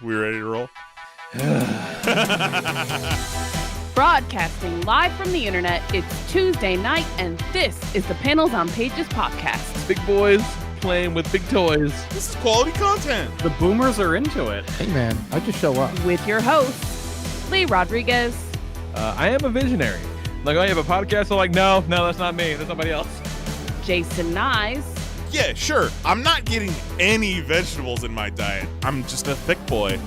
We ready to roll? Broadcasting live from the internet, it's Tuesday night, and this is the Panels on Pages podcast. Big boys playing with big toys. This is quality content. The boomers are into it. Hey man, I just show up. With your hosts, Lee Rodriguez, I am a visionary. Like, oh, you have a podcast? I'm like, no, that's not me. That's somebody else. Jason Nyes, Yeah, sure. I'm not getting any vegetables in my diet. I'm just a thick boy.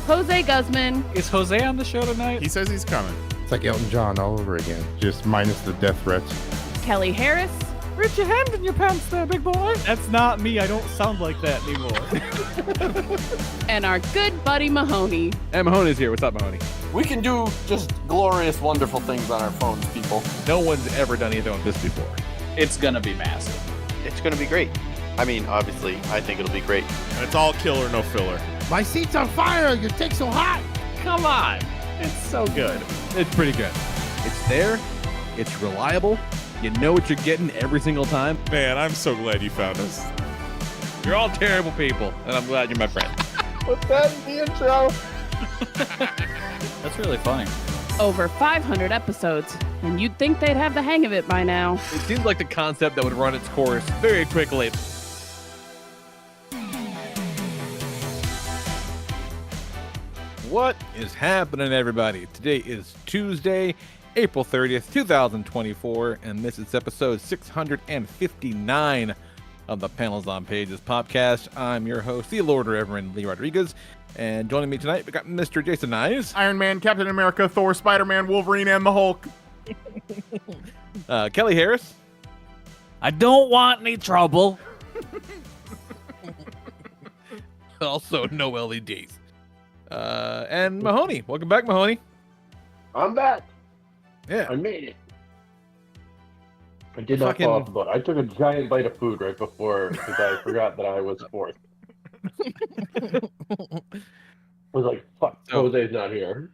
Jose Guzman, Is Jose on the show tonight? He says he's coming. It's like Elton John all over again, just minus the death threats. Kelly Harris, Reach your hand in your pants there, big boy. That's not me. I don't sound like that anymore. and our good buddy Mahoney. And Mahoney's here. What's up, Mahoney? We can do just glorious, wonderful things on our phones, people. No one's ever done anything like this before. It's gonna be massive. It's going to be great. I mean, obviously, I think it'll be great. And it's all killer, no filler. My seat's on fire! You take so hot! Come on. It's so good. It's pretty good. It's there. It's reliable. You know what you're getting every single time. Man, I'm so glad you found us. You're all terrible people, and I'm glad you're my friend. Put that in the intro. That's really funny. Over 500 episodes, and you'd think they'd have the hang of it by now. It seems like the concept that would run its course very quickly. What is happening, everybody? Today is Tuesday, April 30th, 2024, and this is episode 659 of the Panels on Pages podcast. I'm your host, the Lord Reverend Lee Rodriguez, and joining me tonight, we got Mr. Jason Nyes. Iron Man, Captain America, Thor, Spider-Man, Wolverine, and the Hulk. Kelly Harris. I don't want any trouble. Also, no LEDs. And Mahoney. Welcome back, Mahoney. I'm back. Yeah. I made it. I did not Fucking- fall off the boat. I took a giant bite of food right before because I forgot that I was fourth. I was like, fuck, So- Jose's not here.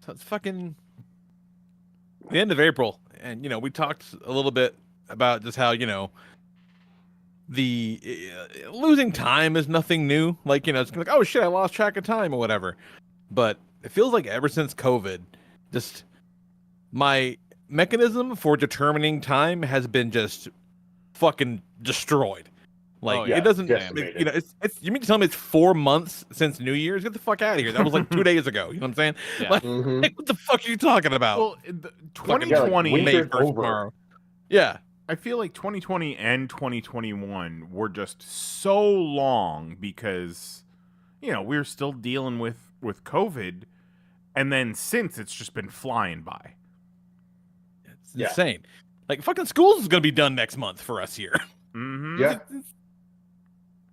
So it's fucking the end of April. And, we talked a little bit about just how, the losing time is nothing new. Like, it's like, oh shit, I lost track of time or whatever. But it feels like ever since COVID, just my mechanism for determining time has been just fucking destroyed. Like, Oh, yeah. it doesn't, Decimated. it's you mean to tell me it's 4 months since New Year's? Get the fuck out of here. That was like 2 days ago. You know what I'm saying? Yeah. Like, Mhm. like, what the fuck are you talking about? Well, Fucking 2020, Yeah, like, May winter's 1st over. tomorrow. Yeah. I feel like 2020 and 2021 were just so long because, we're still dealing with COVID. And then since, it's just been flying by. It's Yeah. insane. Like, fucking schools is going to be done next month for us here. Mm-hmm. Yeah.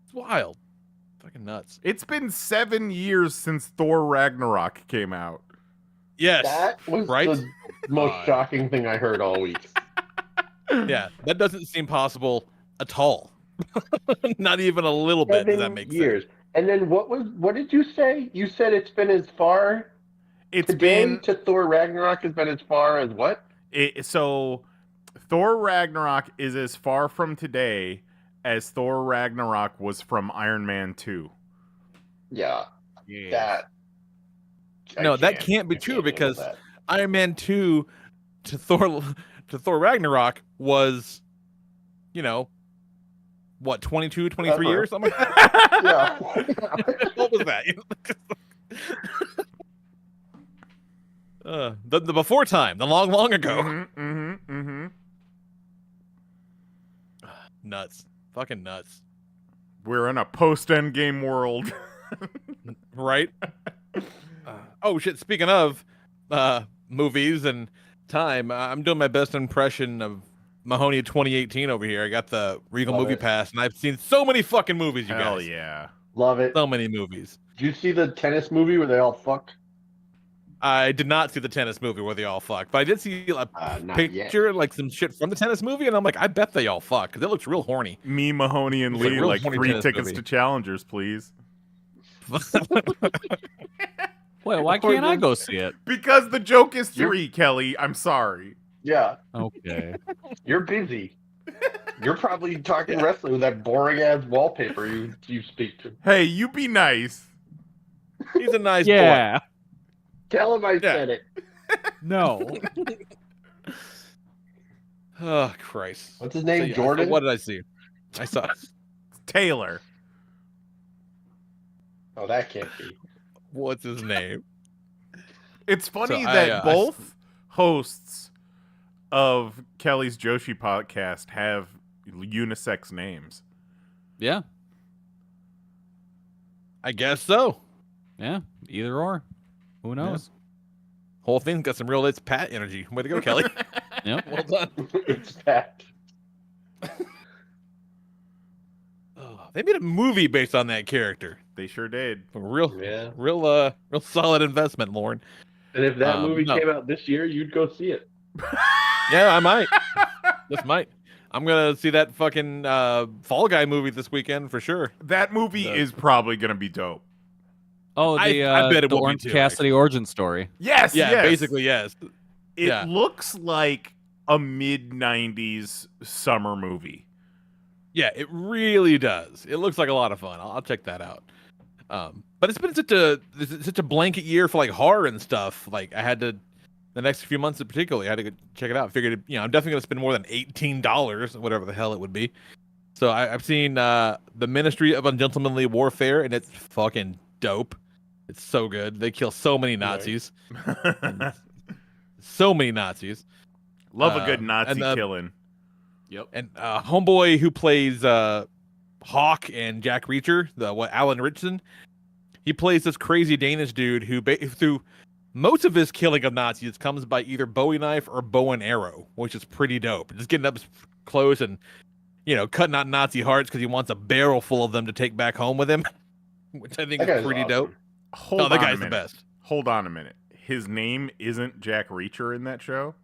It's wild. Fucking nuts. It's been 7 years since Thor Ragnarok came out. Yes. That was right? the most shocking thing I heard all week. Yeah. That doesn't seem possible at all. Not even a little bit. Does that 7 make years. sense? And then what did you say? You said it's been as far It's today been to Thor Ragnarok has been as far as what? so Thor Ragnarok is as far from today as Thor Ragnarok was from Iron Man 2. Yeah. Yeah. That. No, that can't be I true handle because that. Iron Man 2 to Thor Ragnarok was, what, 22, 23 Ever. years? Something like that? Yeah. What was that? The before time, the long ago. Mm-hmm. Nuts. Fucking nuts. We're in a post-Endgame world. Right? Oh, shit. Speaking of movies and time, I'm doing my best impression of Mahoney 2018 over here. I got the Regal Love Movie it. Pass, and I've seen so many fucking movies, you Hell guys. yeah. Love it. So many movies. Did you see the tennis movie where they all fucked? I did not see the tennis movie where they all fuck, but I did see a Not picture, like some shit from the tennis movie, and I'm like, I bet they all fuck, because it looks real horny. Me, Mahoney, and It's like Lee, real like horny 3 tennis tickets movie. to Challengers, please. Wait, why can't I go see it? Because the joke is You're- 3, Kelly. I'm sorry. Yeah, Okay. you're busy. You're probably talking wrestling with that boring ass wallpaper you speak to. Hey, you be nice. He's a nice Yeah. Tell him I Yeah. said it. No. boy. Oh, Christ. What's his name? So Jordan? what did I see? I saw. Taylor. Oh, that can't be. What's his name? It's funny So that both hosts of Kelly's Joshi podcast have unisex names. Yeah. I guess so. Yeah. Either or. Who knows? Whole thing's got some real It's Pat energy. Way to go, Kelly. Yep. Well done. It's that. Oh, they made a movie based on that character. They sure did. A real Yeah. real solid investment, Lauren. And if that movie no. came out this year, you'd go see it. Yeah, I might. Just might. I'm gonna see that fucking Fall Guy movie this weekend for sure. That movie is probably going to be dope. Oh, I bet it the will be Orange too, Cassidy origin story. Yes, Yeah, yes. basically yes. It yeah. looks like a mid-90s summer movie. Yeah, it really does. It looks like a lot of fun. I'll check that out. But it's been such a blanket year for like horror and stuff. Like I had to, the next few months in particular, I had to go check it out. Figured, I'm definitely gonna spend more than $18, whatever the hell it would be. So I've seen the Ministry of Ungentlemanly Warfare, and it's fucking dope. It's so good. They kill so many Nazis. So many Nazis. Love a good Nazi and, killing. Yep. And homeboy who plays Hawk and Jack Reacher, Alan Ritchson, he plays this crazy Danish dude who through most of his killing of Nazis comes by either Bowie knife or bow and arrow, which is pretty dope. Just getting up close and cutting out Nazi hearts because he wants a barrel full of them to take back home with him, which I think That is guy's pretty awesome. dope. Hold Oh, that on a guy's the minute. best. Hold on a minute. His name isn't Jack Reacher in that show?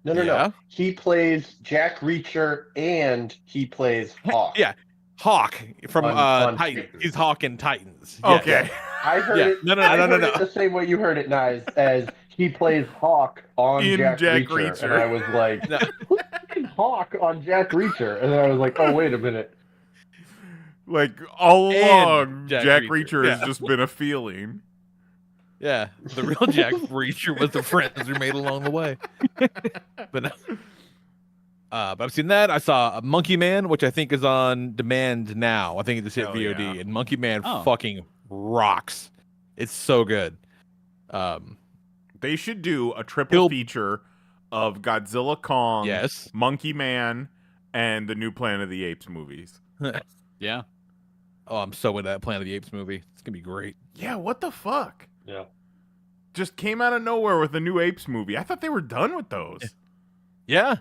No. Yeah. He plays Jack Reacher and he plays Hawk. Yeah. Hawk from On Titans. Titans. He's Hawk in Titans. Yes. Okay. I heard Yeah. it. No. I heard it the same way you heard it, Nice, as he plays Hawk on In Jack Jack Reacher. Reacher. And I was like, No. who's fucking Hawk on Jack Reacher? And then I was like, oh, wait a minute. Like, all And along, Jack Jack Reacher. Reacher has Yeah. just been a feeling. Yeah, the real Jack Reacher was the friends we made along the way. But I've seen that. I saw Monkey Man, which I think is on demand now. I think it just hit Hell VOD, yeah. and Monkey Man Oh. fucking rocks. It's so good. They should do a triple He'll- feature of Godzilla Kong, Yes. Monkey Man, and the new Planet of the Apes movies. Yeah. Oh, I'm so into that Planet of the Apes movie. It's gonna be great. Yeah, what the fuck? Yeah. Just came out of nowhere with a new Apes movie. I thought they were done with those. Yeah.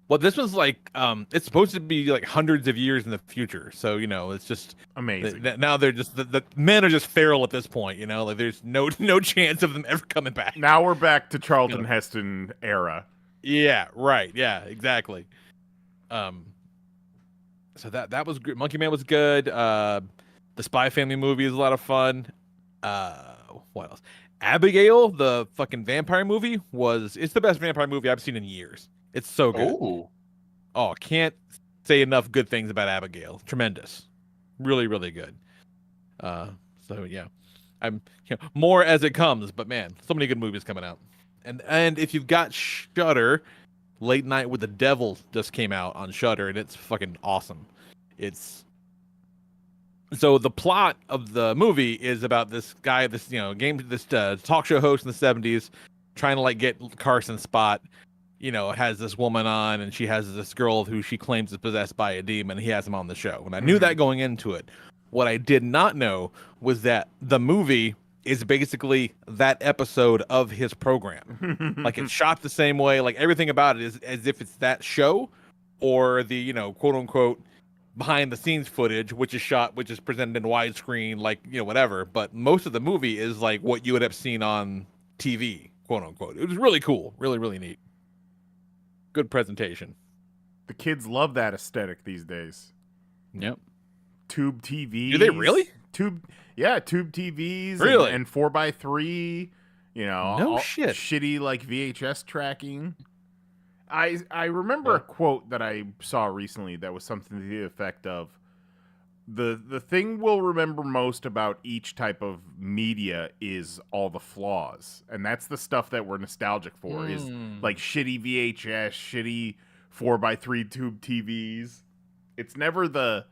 Well, this was like it's supposed to be like hundreds of years in the future. So it's just Amazing. now they're just the men are just feral at this point. Like there's no chance of them ever coming back. Now we're back to Charlton Heston era. Yeah, right. Yeah, exactly. So that was good. Monkey Man was good. The Spy Family movie is a lot of fun. What else? Abigail, the fucking vampire movie, it's the best vampire movie I've seen in years. It's so good. Oh. Oh, can't say enough good things about Abigail. Tremendous. Really, really good. So yeah. I'm more as it comes, but man, so many good movies coming out. And if you've got Shudder, Late Night with the Devil just came out on Shudder, and it's fucking awesome. So the plot of the movie is about this guy, this talk show host in the 70s, trying to get Carson Spot. Has this woman on, and she has this girl who she claims is possessed by a demon. He has him on the show, and I knew that going into it. What I did not know was that the movie is basically that episode of his program. Like it's shot the same way. Like everything about it is as if it's that show, or the quote unquote behind the scenes footage, which is presented in widescreen, whatever. But most of the movie is like what you would have seen on TV, quote unquote. It was really cool, really, really neat. Good presentation. The kids love that aesthetic these days. Yep. Tube TVs. Do they really? Tube TVs. Really? And 4x3. No shit. Shitty VHS tracking. I remember a quote that I saw recently that was something to the effect of, the thing we'll remember most about each type of media is all the flaws, and that's the stuff that we're nostalgic for. Is like shitty VHS, shitty 4x3 tube TVs. It's never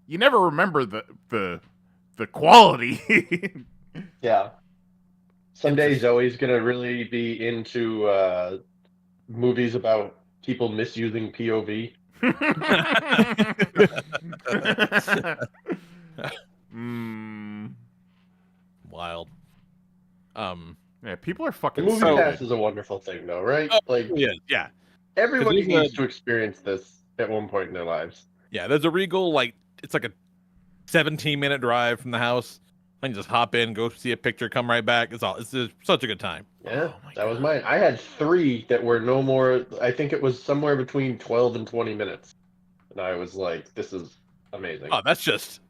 you never remember the quality. Yeah. Someday Zoe's gonna really be into movies about people misusing POV. Wild. Yeah, people are The fucking movie stupid. pass is a wonderful thing, though, right? Like, Yeah. everybody there's needs to experience this at one point in their lives. Yeah, there's a Regal, like, it's like a 17-minute drive from the house. I can just hop in, go see a picture, come right back. It's just such a good time. Yeah, Oh my that was God. mine. I had 3 that were no more. I think it was somewhere between 12 and 20 minutes, and I was like, "This is amazing." Oh, that's just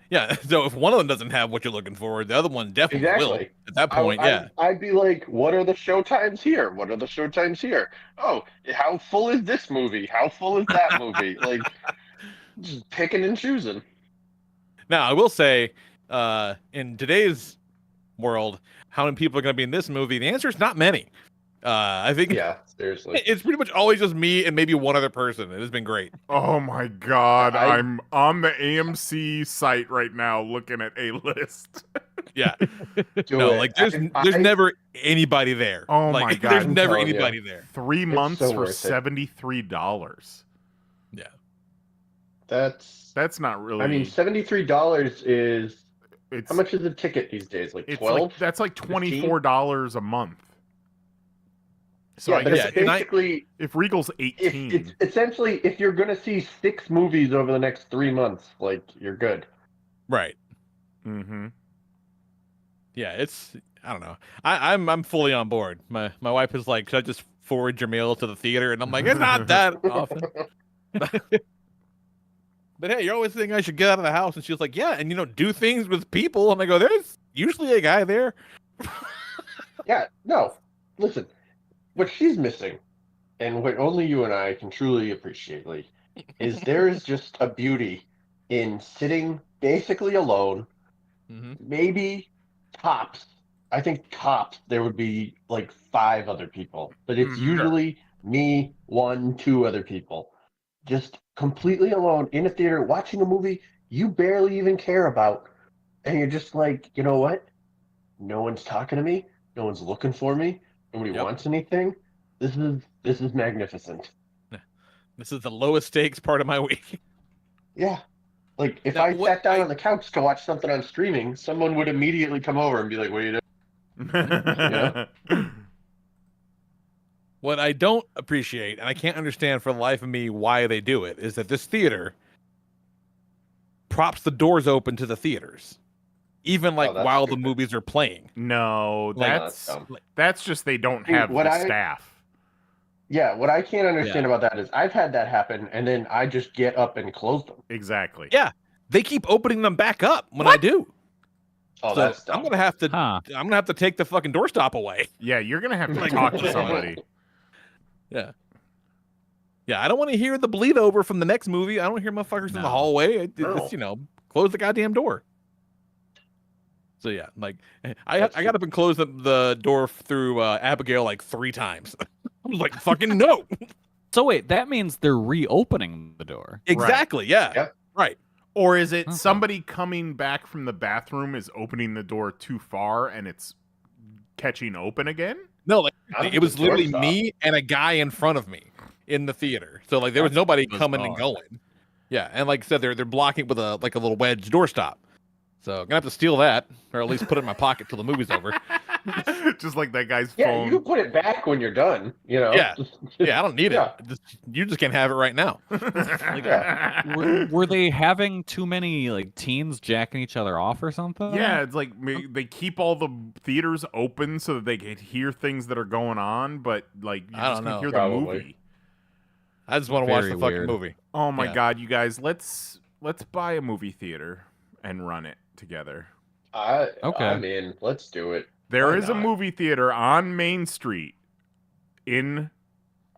yeah. So if one of them doesn't have what you're looking for, the other one definitely will. Exactly. At that point, yeah. I'd be like, "What are the show times here? What are the show times here? Oh, how full is this movie? How full is that movie?" Like, just picking and choosing. Now I will say, in today's world, how many people are going to be in this movie? The answer is not many. I think Yeah, seriously. it's pretty much always just me and maybe one other person. It has been great. Oh my God, I- I'm on the AMC site right now looking at a list. Yeah. Do No, it. like there's never anybody there. Oh like, my God. there's I'm never telling you. anybody there. 3 months so for worth it. $73. Yeah. That's not really. I mean, $73 is it's how much is a ticket these days? Like it's 12? like that's like 15? $24 a month. So Yeah, I but guess it's and I- basically if Regal's if 18, it's essentially if you're gonna see 6 movies over the next 3 months, like you're good. Right. mm-hmm. Yeah, it's I don't know. I'm fully on board. My wife is like, should I just forward your mail to the theater? And I'm like, it's not that often. But hey, you're always thinking I should get out of the house. And she's like, yeah, and do things with people. And I go, there's usually a guy there. Yeah, no. Listen, what she's missing, and what only you and I can truly appreciate, Lee, is there is just a beauty in sitting basically alone, maybe tops. I think tops there would be like 5 other people, but it's usually me, 1, 2 other people, just completely alone in a theater watching a movie you barely even care about, and you're just like, you know what? No one's talking to me. No one's looking for me. Nobody wants anything. This is magnificent. This is the lowest stakes part of my week. Yeah. Like, if Now, I what sat down on the couch to watch something on streaming, someone would immediately come over and be like, "What are you doing?" What I don't appreciate, and I can't understand for the life of me why they do it, is that this theater props the doors open to the theaters, even like that's while the stupid. movies are playing. No, Like, that's just they don't Dude, have what the I- staff. Yeah, what I can't understand about that is I've had that happen, and then I just get up and close them. Exactly. Yeah, they keep opening them back up when I do. Oh, So that's dumb. I'm gonna have to take the fucking doorstop away. Yeah, you're gonna have to Like- talk to somebody. Yeah. Yeah, I don't want to hear the bleed over from the next movie. I don't hear motherfuckers in the No. hallway. No. It's, close the goddamn door. So yeah, like I got up and closed the door through Abigail like 3 times. I was like, fucking no. So wait, that means they're reopening the door. Exactly. Yeah. Yep. Right. Or is it Okay. somebody coming back from the bathroom is opening the door too far and it's catching open again? No, like How did it was the door literally stop? me and a guy in front of me in the theater. So like there was nobody coming and bizarre. going. Yeah, and like I said, they're blocking with a little wedge doorstop. So I'm gonna have to steal that, or at least put it in my pocket till the movie's over. Just like that guy's Yeah, phone. you can put it back when you're done. Yeah. Yeah, I don't need Yeah. it. You just can't have it right now. Were they having too many like teens jacking each other off or something? Yeah, it's like they keep all the theaters open so that they can hear things that are going on, but like you I just don't can know. hear the Probably. movie. I just want to watch the Very fucking weird. movie. Oh my Yeah. God, you guys, let's buy a movie theater and run it together. Okay. I mean, let's do it. There Why is a not? movie theater on Main Street in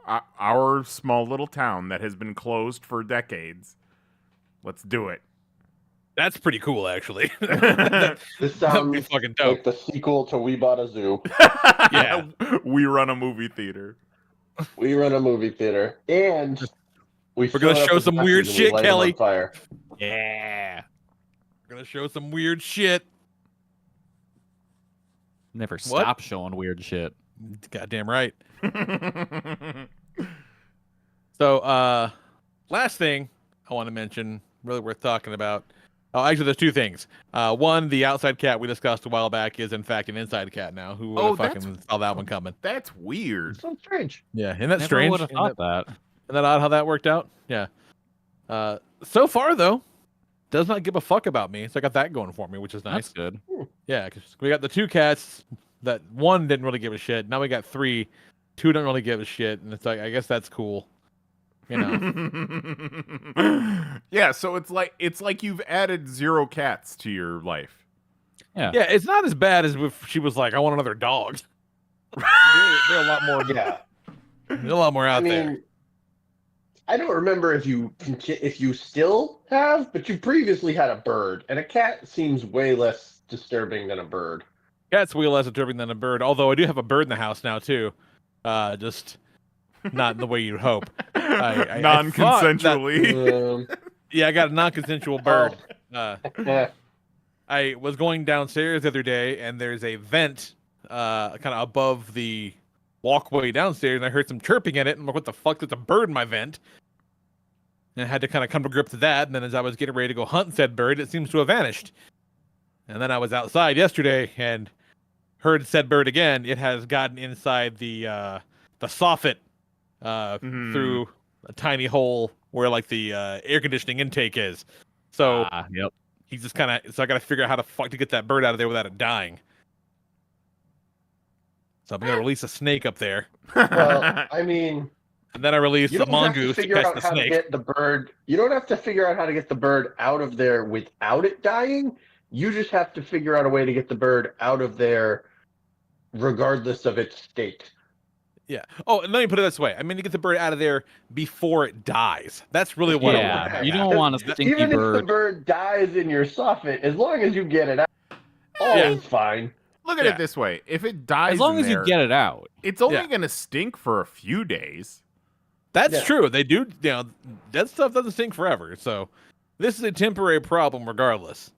our small little town that has been closed for decades. Let's do it. That's pretty cool, actually. This That would be sounds fucking dope. like the sequel to We Bought a Zoo. Yeah. We run a movie theater. We run a movie theater, and We're gonna fill it up show with some weird matches and we shit, light 'em on Kelly. fire. Yeah. We're gonna show some weird shit. Never What? stop showing weird shit. Goddamn right. So, last thing I want to mention, really worth talking about. Oh, actually, there's two things. One, the outside cat we discussed a while back is in fact an inside cat now. Who would have fucking saw that one coming? That's weird. So strange. Yeah, isn't that Never strange? would have thought that. Isn't that odd how that worked out? Yeah. So far though, does not give a fuck about me. So I got that going for me, which is nice. That's good. Yeah, because we got the two cats that one didn't really give a shit. Now we got three. Two don't really give a shit, and it's like I guess that's cool. You know. Yeah, so it's like you've added 0 cats to your life. Yeah. Yeah, it's not as bad as if she was like, I want another dog. They're a lot more. Yeah. There's a lot more out I mean, there. I don't remember if you still have, but you previously had a bird, and a cat seems way less disturbing than a bird. Cat's way less disturbing than a bird. Although I do have a bird in the house now too. Just not in the way you'd hope. I Non-consensually. Yeah, I got a non-consensual bird. Yeah. I was going downstairs the other day, and there's a vent kind of above the walkway downstairs, and I heard some chirping in it. And I'm like, what the fuck? There's a bird in my vent. And I had to kind of come to grips with that. And then as I was getting ready to go hunt said bird, it seems to have vanished. And then I was outside yesterday and heard said bird again. It has gotten inside the soffit through a tiny hole where like the air conditioning intake is. So Yep. he's just kind of. So I got to figure out how the fuck to get that bird out of there without it dying. So I'm gonna release a snake up there, Well, I mean, and then I release you a don't have to mongoose to figure catch out the how to snake. get the bird. You don't have to figure out how to get the bird out of there without it dying. You just have to figure out a way to get the bird out of there, regardless of its state. Yeah. Oh, and let me put it this way: I mean, to get the bird out of there before it dies. That's really what I want. Yeah. You don't want a stinky Even if the bird. bird dies in your soffit, as long as you get it out, all Yeah. is fine. Look at Yeah. it this way: if it dies, As long in as you there, get it out. it's only Yeah. going to stink for a few days. That's Yeah. true. They do. You know, that stuff doesn't stink forever. So this is a temporary problem, regardless.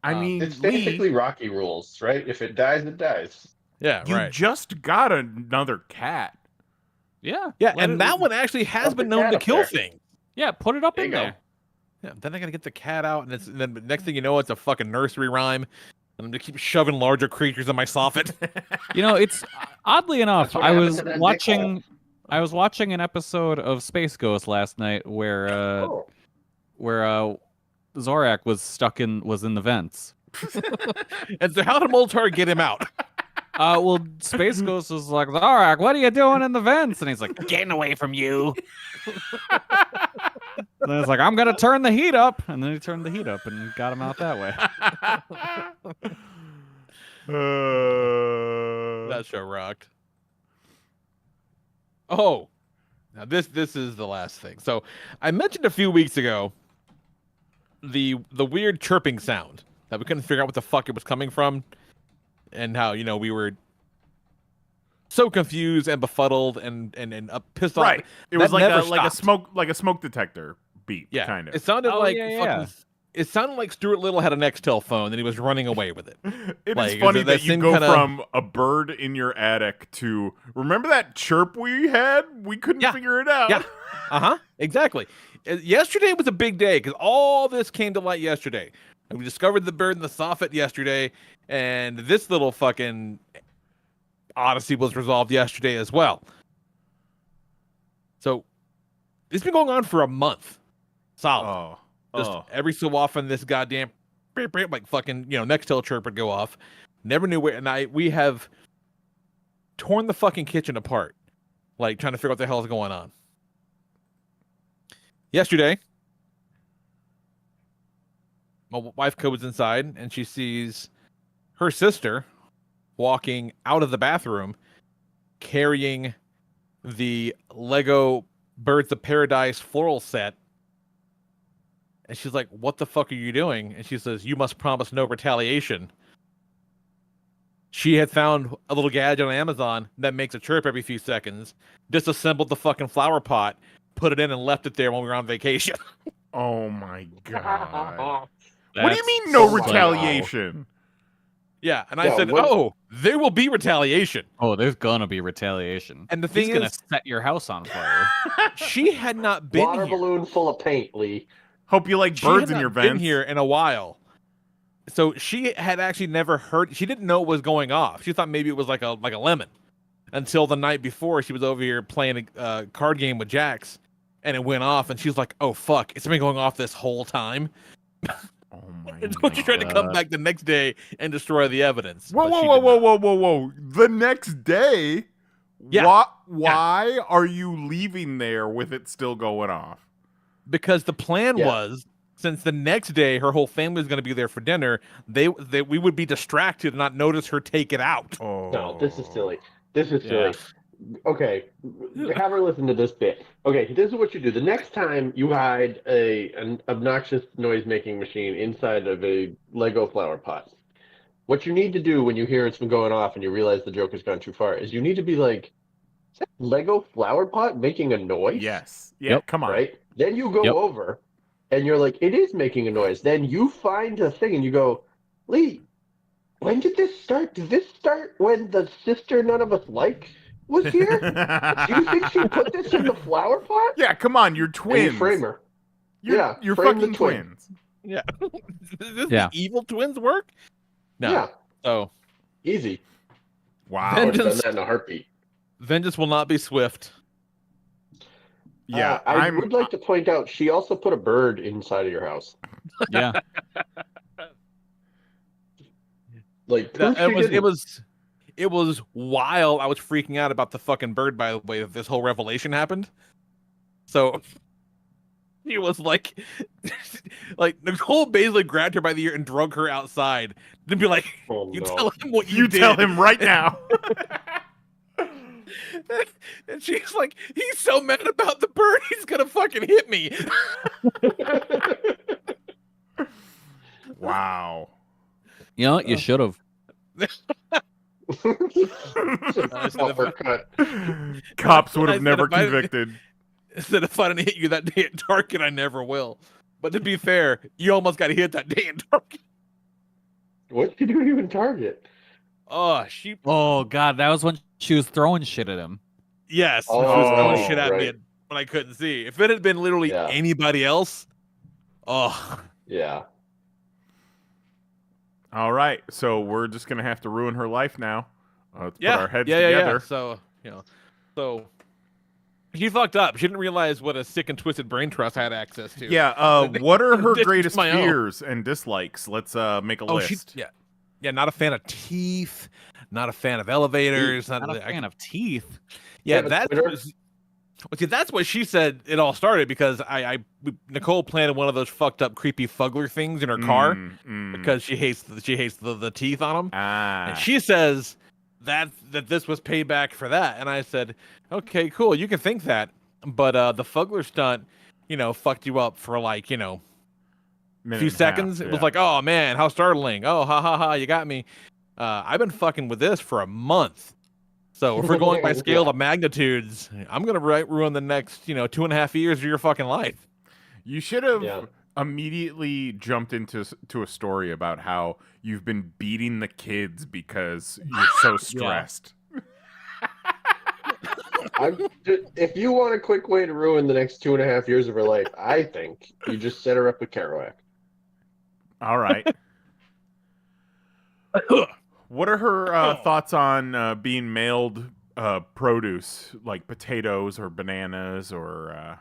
I mean, It's basically Rocky rules, right? If it dies, it dies. Yeah. you Right. just got another cat. Yeah. Yeah, Let and it- that one actually has Put been the known cat to up kill there. things. Yeah, put it up There in you go. there. Yeah, then I gotta get the cat out, and then the next thing you know, it's a fucking nursery rhyme, and I'm gonna keep shoving larger creatures in my soffit. You know, it's oddly enough, That's what I happened was to that dick watching an episode of Space Ghost last night where Oh. Zorak was in the vents. And so, how did Moltar get him out? Well, Space Ghost was like, Zorak, what are you doing in the vents? And he's like, getting away from you. And then it's like, I'm gonna turn the heat up, and then he turned the heat up and got him out that way. That show rocked. Oh, now this is the last thing. So I mentioned a few weeks ago the weird chirping sound that we couldn't figure out what the fuck it was coming from, and how we were so confused and befuddled and pissed off. Right. It was That like never a stopped. smoke detector beep. Yeah, kind of. It sounded Oh, like yeah, fucking. yeah. It sounded like Stuart Little had a Nextel phone and he was running away with it. It Like, is is funny it that that you same go kinda- from a bird in your attic to remember that chirp we had? We couldn't Yeah. figure it out. Yeah. Exactly. Yesterday was a big day because all this came to light yesterday. And we discovered the bird in the soffit yesterday, and this little fucking odyssey was resolved yesterday as well. So it's been going on for a month. Solid. Oh. Just Oh. every so often, this goddamn beep, beep, like fucking Nextel chirp would go off. Never knew where. And we have torn the fucking kitchen apart, like trying to figure out what the hell is going on. Yesterday, my wife goes inside and she sees her sister walking out of the bathroom carrying the Lego Birds of Paradise floral set And she's like, "What the fuck are you doing?" And she says, "You must promise no retaliation." She had found a little gadget on Amazon that makes a chirp every few seconds, disassembled the fucking flower pot, put it in, and left it there when we were on vacation. Oh my god. What do you That's mean no so retaliation? Yeah, and I Yeah, said, what- "Oh, there will be retaliation." Oh, there's gonna be retaliation. And the He's thing gonna is, set your house on fire. she had not been Water here. balloon full of paint, Lee. Hope you like She birds had in not your been vents. here in a while. So she had actually never heard. She didn't know what was going off. She thought maybe it was like a lemon, until the night before she was over here playing a card game with Jax, and it went off, and she was like, "Oh fuck, it's been going off this whole time." Oh my And so she tried to come God. back the next day and destroy the evidence. Whoa, but whoa, she whoa, did whoa, not. whoa, whoa, whoa. The next day? Yeah. Why are you leaving there with it still going off? Because the plan Yeah. was, since the next day her whole family was going to be there for dinner, we would be distracted and not notice her take it out. Oh. No, this is silly. This is Yeah. silly. Okay, have her listen to this bit. Okay, this is what you do. The next time you hide an obnoxious noise-making machine inside of a Lego flower pot, what you need to do when you hear it's been going off and you realize the joke has gone too far is you need to be like, is that Lego flower pot making a noise? Yes. Yeah, Yep. come on. Right? Then you go Yep. over and you're like, it is making a noise. Then you find the thing and you go, Lee, when did this start? Did this start when the sister none of us like was here? Do you think she put this in the flower pot? Yeah, come on, you're And you twins. frame her. You're, Yeah, you're frame the fucking twin. twins. Yeah. Does this Yeah. the evil twins work? No. Yeah, So easy. Wow. I would have done Vengeance. that in a heartbeat. vengeance will not be swift. Yeah, I would like to point out she also put a bird inside of your house. Yeah. Like No, proof she didn't. It was while I was freaking out about the fucking bird, by the way, that this whole revelation happened. So he was like, like Nicole basically grabbed her by the ear and drug her outside. Then be like, Oh, "You no. tell him what You did." tell him right now. And she's like, "He's so mad about the bird, he's gonna fucking hit me." Wow. You know, you should have. Uppercut. Cops would have I said never if I- convicted. Instead of I didn't hit you that day at Target, I never will. But to be fair, you almost got hit that day at Target. What did you do in Target? Oh, she. Oh God, that was when she was throwing shit at him. Yes, Oh, she was throwing shit at me right. when I couldn't see. If it had been literally Yeah. anybody else, oh, Yeah. All right, so we're just gonna have to ruin her life now. Let's yeah, put our heads yeah. together. So so she fucked up. She didn't realize what a sick and twisted brain trust had access to. Yeah. What are her This is greatest my own. fears and dislikes? Let's make a Oh, list. yeah. Not a fan of teeth. Not a fan of elevators. Not a fan of teeth. Yeah, Fan of that Twitter? was. Well, see, that's what she said. It all started because Nicole planted one of those fucked up, creepy fuggler things in her car because she hates the teeth on them. Ah. And she says that this was payback for that. And I said, okay, cool, you can think that, but the fuggler stunt, fucked you up for like a Minute few and a half, seconds. It was yeah. like, oh man, how startling! Oh, ha ha ha, you got me. I've been fucking with this for a month. So if we're going by scale Yeah. of magnitudes, I'm gonna ruin the next 2.5 years of your fucking life. You should have Yeah. immediately jumped into a story about how you've been beating the kids because you're so stressed. If you want a quick way to ruin the next 2.5 years of her life, I think you just set her up with Kerouac. All right. What are her thoughts on being mailed produce like potatoes or bananas or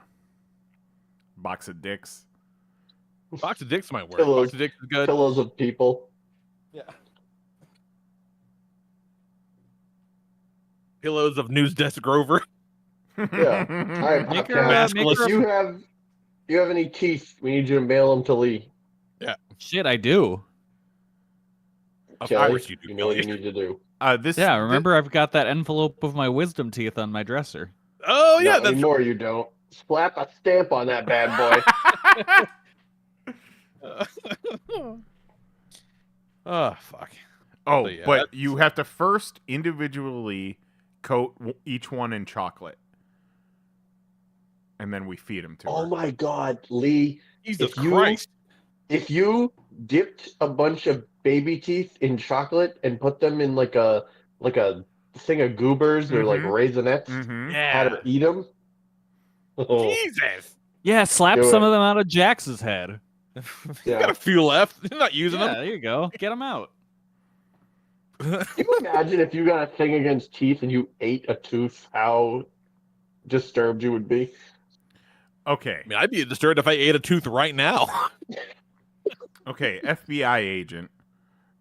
box of dicks? Box of dicks might work. Pillows. Box of dicks is good. Pillows of people. Yeah. Pillows of News Desk Grover. Yeah. All right, Make her, Bobcat, make if her- you have any teeth, we need you to mail them to Lee. Shit, I do. Of Kelly, course you do, know what you Billy. need to do. Yeah, remember I've got that envelope of my wisdom teeth on my dresser. Oh yeah, Not that's anymore, you don't. Slap a stamp on that bad boy. Oh, fuck. Oh, So, yeah, but that's- you have to first individually coat each one in chocolate. And then we feed them to Oh her. my God, Lee! Jesus if you- Christ. If you dipped a bunch of baby teeth in chocolate and put them in like a thing of goobers or like Mhm. raisinets, Mm-hmm. had her eat them. Oh, Jesus. Yeah, slap Do some it. of them out of Jax's head. You yeah. got a few left. You're not using Yeah, there you go. Get them out. them. Can you imagine if you got a thing against teeth and you ate a tooth? How disturbed you would be. Okay. I mean, I'd be disturbed if I ate a tooth right now. Okay, FBI agent.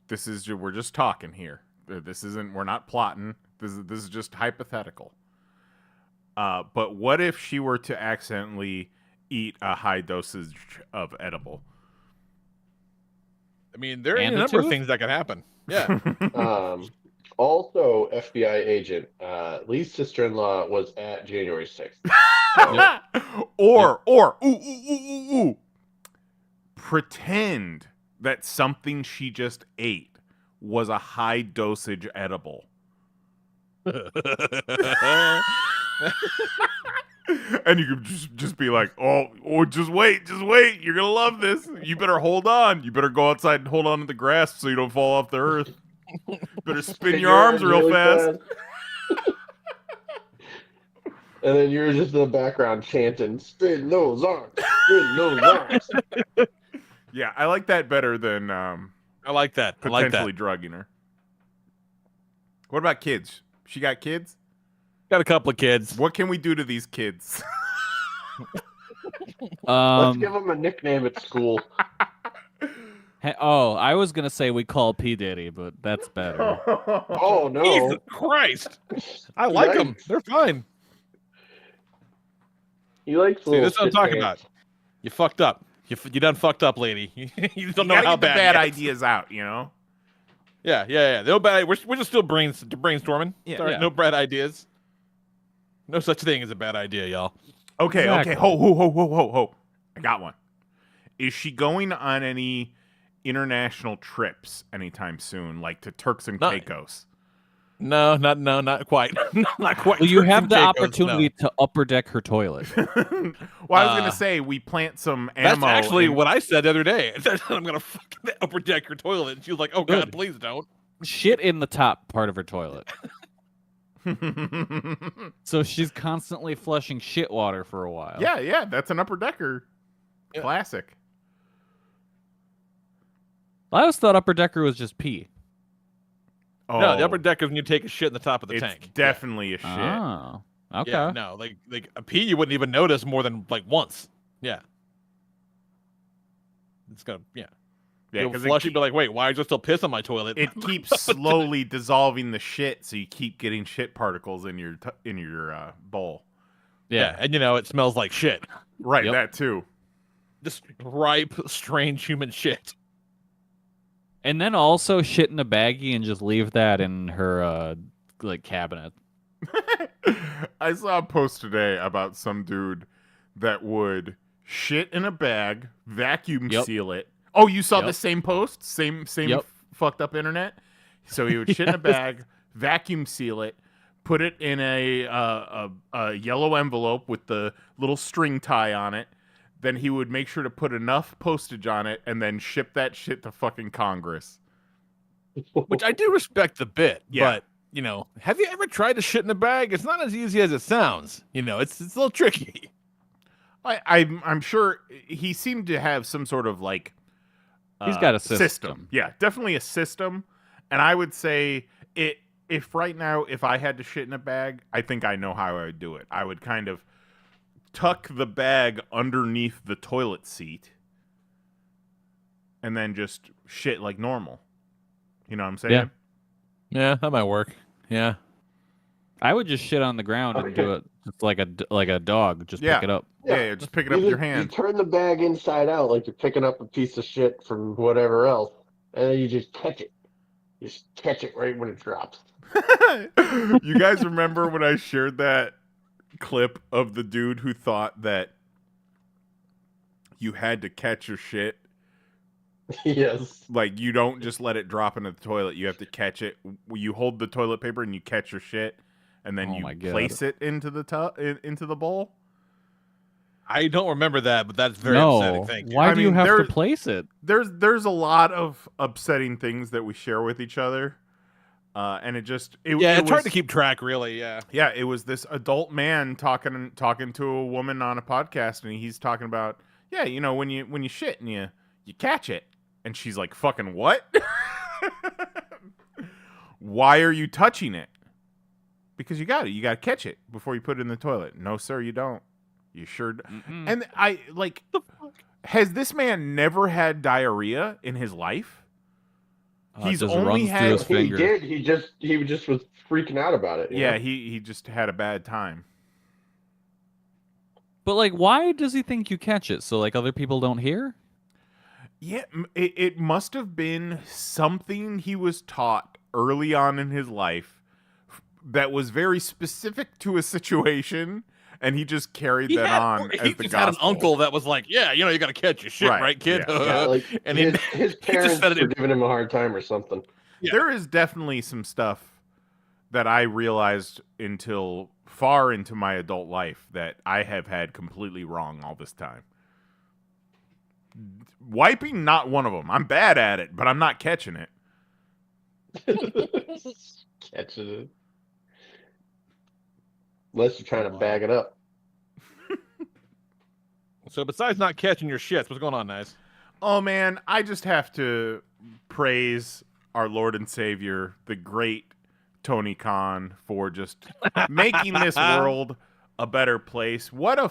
We're just talking here. We're not plotting. This is just hypothetical. But what if she were to accidentally eat a high dosage of edible? I mean, there are And a a number of tooth? things that can happen. Yeah. Also, FBI agent, Lee's sister-in-law was at January 6th. Or ooh. Pretend that something she just ate was a high dosage edible. And you could just be like, oh, just wait, you're gonna love this. You better hold on. You better go outside and hold on to the grass so you don't fall off the earth. Better spin your arms real really fast. And then you're just in the background chanting, spin those arms, spin those arms. Yeah, I like that better than I like that. I like potentially that. drugging her. What about kids? She got kids? Got a couple of kids. What can we do to these kids? Let's give them a nickname at school. I was gonna say we call P Diddy, but that's better. Oh, no. Jesus Christ. I like them. Yikes. They're fine. He likes See, little this is what I'm shit talking pants. about. You fucked up. You done fucked up, lady. You don't know gotta how get the bad bad it is. ideas out, you know? Yeah. No bad. We're just still brainstorming. Yeah, It's all right. yeah. No bad ideas. No such thing as a bad idea, y'all. Okay, Exactly. Ho. I got one. Is she going on any international trips anytime soon, like to Turks and No. Caicos? No, not quite. Not quite. Well, you Turks have and the Caicos, opportunity to upper deck her toilet. Well, I was gonna say we plant some No. That's ammo. actually in- what I said the other day. I said, I'm gonna fucking upper deck your toilet, and she was like, "Oh God, Good. please don't." Shit in the top part of her toilet. So she's constantly flushing shit water for a while. yeah, that's an upper decker Yeah. classic. I always thought upper decker was just pee. Oh, No, the upper deck is when you take a shit in the top of the it's tank. definitely a shit. Oh, okay. Yeah, no, like a pee you wouldn't even notice more than like once. Yeah. It's gonna Yeah, you'll because flush. You'd be like, wait, why is there still piss on my toilet? it keeps slowly dissolving the shit, so you keep getting shit particles in your bowl. yeah, and it smells like shit. Right, Yep. that too. Just ripe, strange human shit. And then also shit in a baggie and just leave that in her cabinet. I saw a post today about some dude that would shit in a bag, vacuum Yep. seal it. Oh, you saw Yep. the same post? Same Yep. fucked up internet? So he would shit in a bag, vacuum seal it, put it in a yellow envelope with the little string tie on it. Then he would make sure to put enough postage on it and then ship that shit to fucking Congress. Which I do respect a bit, Yeah. but have you ever tried to shit in a bag? It's not as easy as it sounds. It's a little tricky. I'm sure he seemed to have some sort of like He's got a system. Yeah, definitely a system. And I would say if right now if I had to shit in a bag, I think I know how I would do it. I would kind of tuck the bag underneath the toilet seat and then just shit like normal. You know what I'm saying? Yeah. Yeah, that might work. Yeah. I would just shit on the ground and do it just like a dog. Just Yeah. pick it up. Yeah, just pick it up with your hand. You turn the bag inside out like you're picking up a piece of shit from whatever else, and then you just catch it. You just catch it right when it drops. You guys remember when I shared that clip of the dude who thought that you had to catch your shit Yes. Like, you don't just let it drop into the toilet. You have to catch it. You hold the toilet paper and you catch your shit, and then Oh you my God. place it into the bowl. I don't remember that, but that's very No. upsetting. Thank you. Why I do you mean, have to there- place it? There's a lot of upsetting things that we share with each other, and it's was hard to keep track, really. Yeah. Yeah, it was this adult man talking to a woman on a podcast, and he's talking about, yeah, you know, when you shit and you catch it, and she's like, fucking what? Why are you touching it? Because you got to catch it before you put it in the toilet. No, sir, you don't. You sure And I like, has this man never had diarrhea in his life? He's just only runs through had his He finger. did. He just was freaking out about it. you Yeah, know? he just had a bad time. But like, why does he think you catch it? So like other people don't hear? Yeah, it must have been something he was taught early on in his life that was very specific to a situation, and he just carried that on He as the just had an gospel. uncle that was like, "Yeah, you know, you got to catch your shit, Right, right, kid?" yeah. Yeah, like and his he parents said it were in- giving him a hard time or something. Yeah. There is definitely some stuff that I realized until far into my adult life that I have had completely wrong all this time. Wiping, not one of them. I'm bad at it, but I'm not catching it. Catching it. Unless you're trying to bag it up. So besides not catching your shits, what's going on, Nice? Oh man, I just have to praise our Lord and Savior, the great Tony Khan, for just making this world a better place. What a